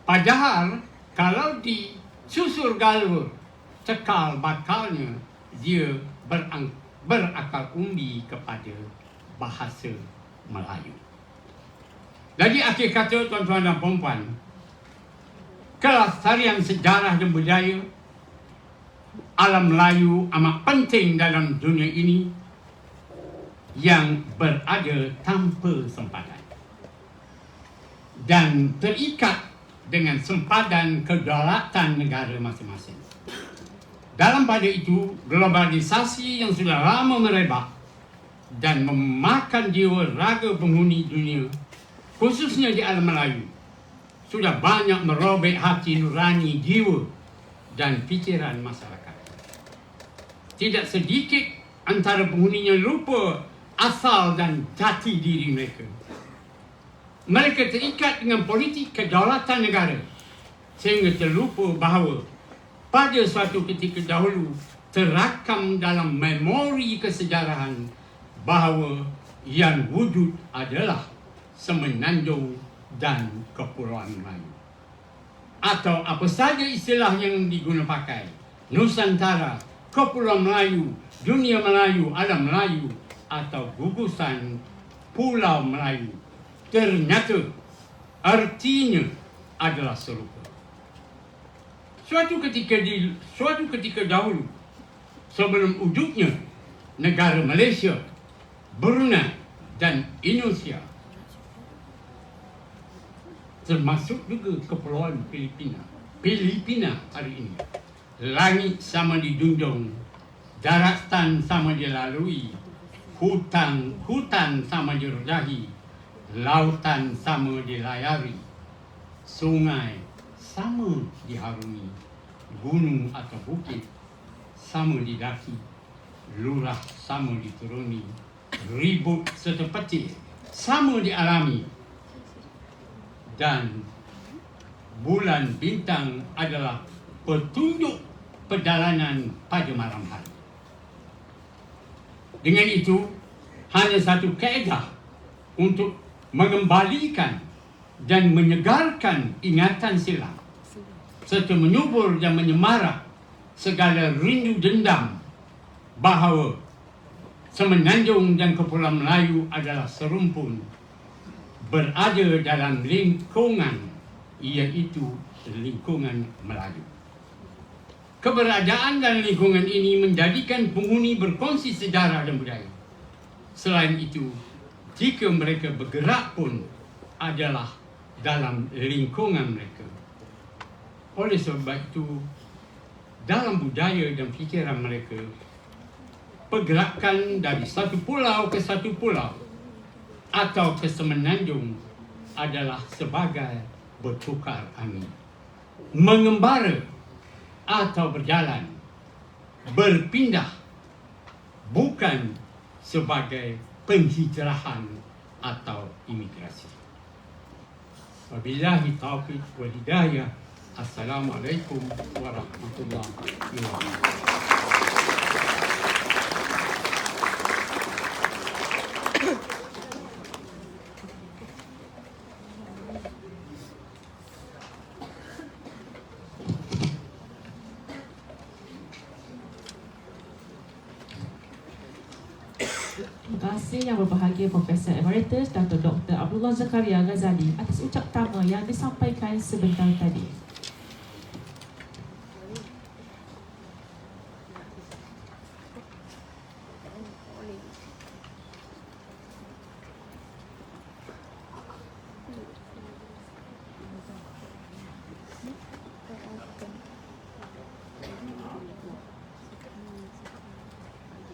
Padahal kalau disusur galur cekal bakalnya, dia berakar umbi kepada bahasa Melayu. Jadi akhir kata tuan-tuan dan puan-puan, kelestarian sejarah dan budaya alam Melayu amat penting dalam dunia ini yang berada tanpa sempadan dan terikat dengan sempadan kedaulatan negara masing-masing. Dalam pada itu, globalisasi yang sudah lama merebak dan memakan jiwa raga penghuni dunia, khususnya di alam Melayu, sudah banyak merobek hati nurani jiwa dan fikiran masyarakat. Tidak sedikit antara penghuninya lupa asal dan jati diri mereka. Mereka terikat dengan politik kedaulatan negara sehingga terlupa bahawa pada suatu ketika dahulu terakam dalam memori kesejarahan bahawa yang wujud adalah Semenanjung dan Kepulauan Melayu. Atau apa saja istilah yang digunakan pakai, Nusantara, Kepulauan Melayu, Dunia Melayu, Alam Melayu, atau gugusan Pulau Melayu, ternyata artinya adalah serupa. Suatu ketika dahulu, sebelum wujudnya negara Malaysia, Brunei dan Indonesia, termasuk juga Kepulauan Filipina hari ini, langit sama dijunjung, daratan sama dilalui, hutan sama diredahi, lautan sama dilayari, sungai sama diharungi, gunung atau bukit sama didaki, lurah sama dituruni, ribut serta petir sama dialami, dan bulan bintang adalah petunjuk perjalanan pada malam hari. Dengan itu, hanya satu kaedah untuk mengembalikan dan menyegarkan ingatan silam serta menyubur dan menyemarak segala rindu dendam bahawa Semenanjung dan Kepulauan Melayu adalah serumpun, berada dalam lingkungan, iaitu lingkungan Melayu. Keberadaan dalam lingkungan ini menjadikan penghuni berkongsi sejarah dan budaya. Selain itu, jika mereka bergerak pun adalah dalam lingkungan mereka. Oleh sebab itu, dalam budaya dan fikiran mereka, pergerakan dari satu pulau ke satu pulau atau ke Semenanjung adalah sebagai bertukar angin, mengembara atau berjalan, berpindah, bukan sebagai penghijrahan atau imigrasi. Wabillahi taufiq wal hidayah. Assalamualaikum warahmatullahi wabarakatuh. Menteri Yang Berbahagia Profesor Emeritus Dato' Dr. Abdullah Zakaria Ghazali atas ucap tama yang disampaikan sebentar tadi.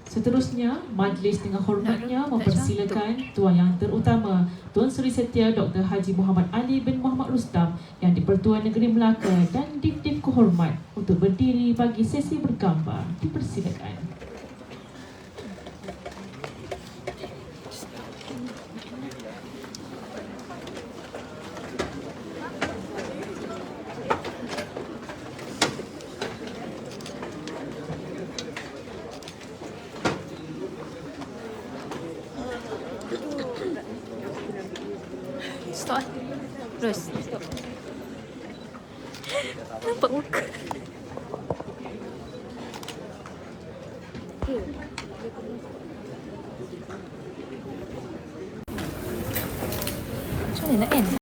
Seterusnya, majlis dengan hormatnya mempersilakan Tuan Yang Terutama Tun Sri Setia Dr. Haji Muhammad Ali bin Muhammad Rustam yang di-Pertuan Negeri Melaka dan Dip-Dip Kehormat untuk berdiri bagi sesi bergambar. Dipersilakan. Stop. Terus. Nampak muka. Macam mana nak end?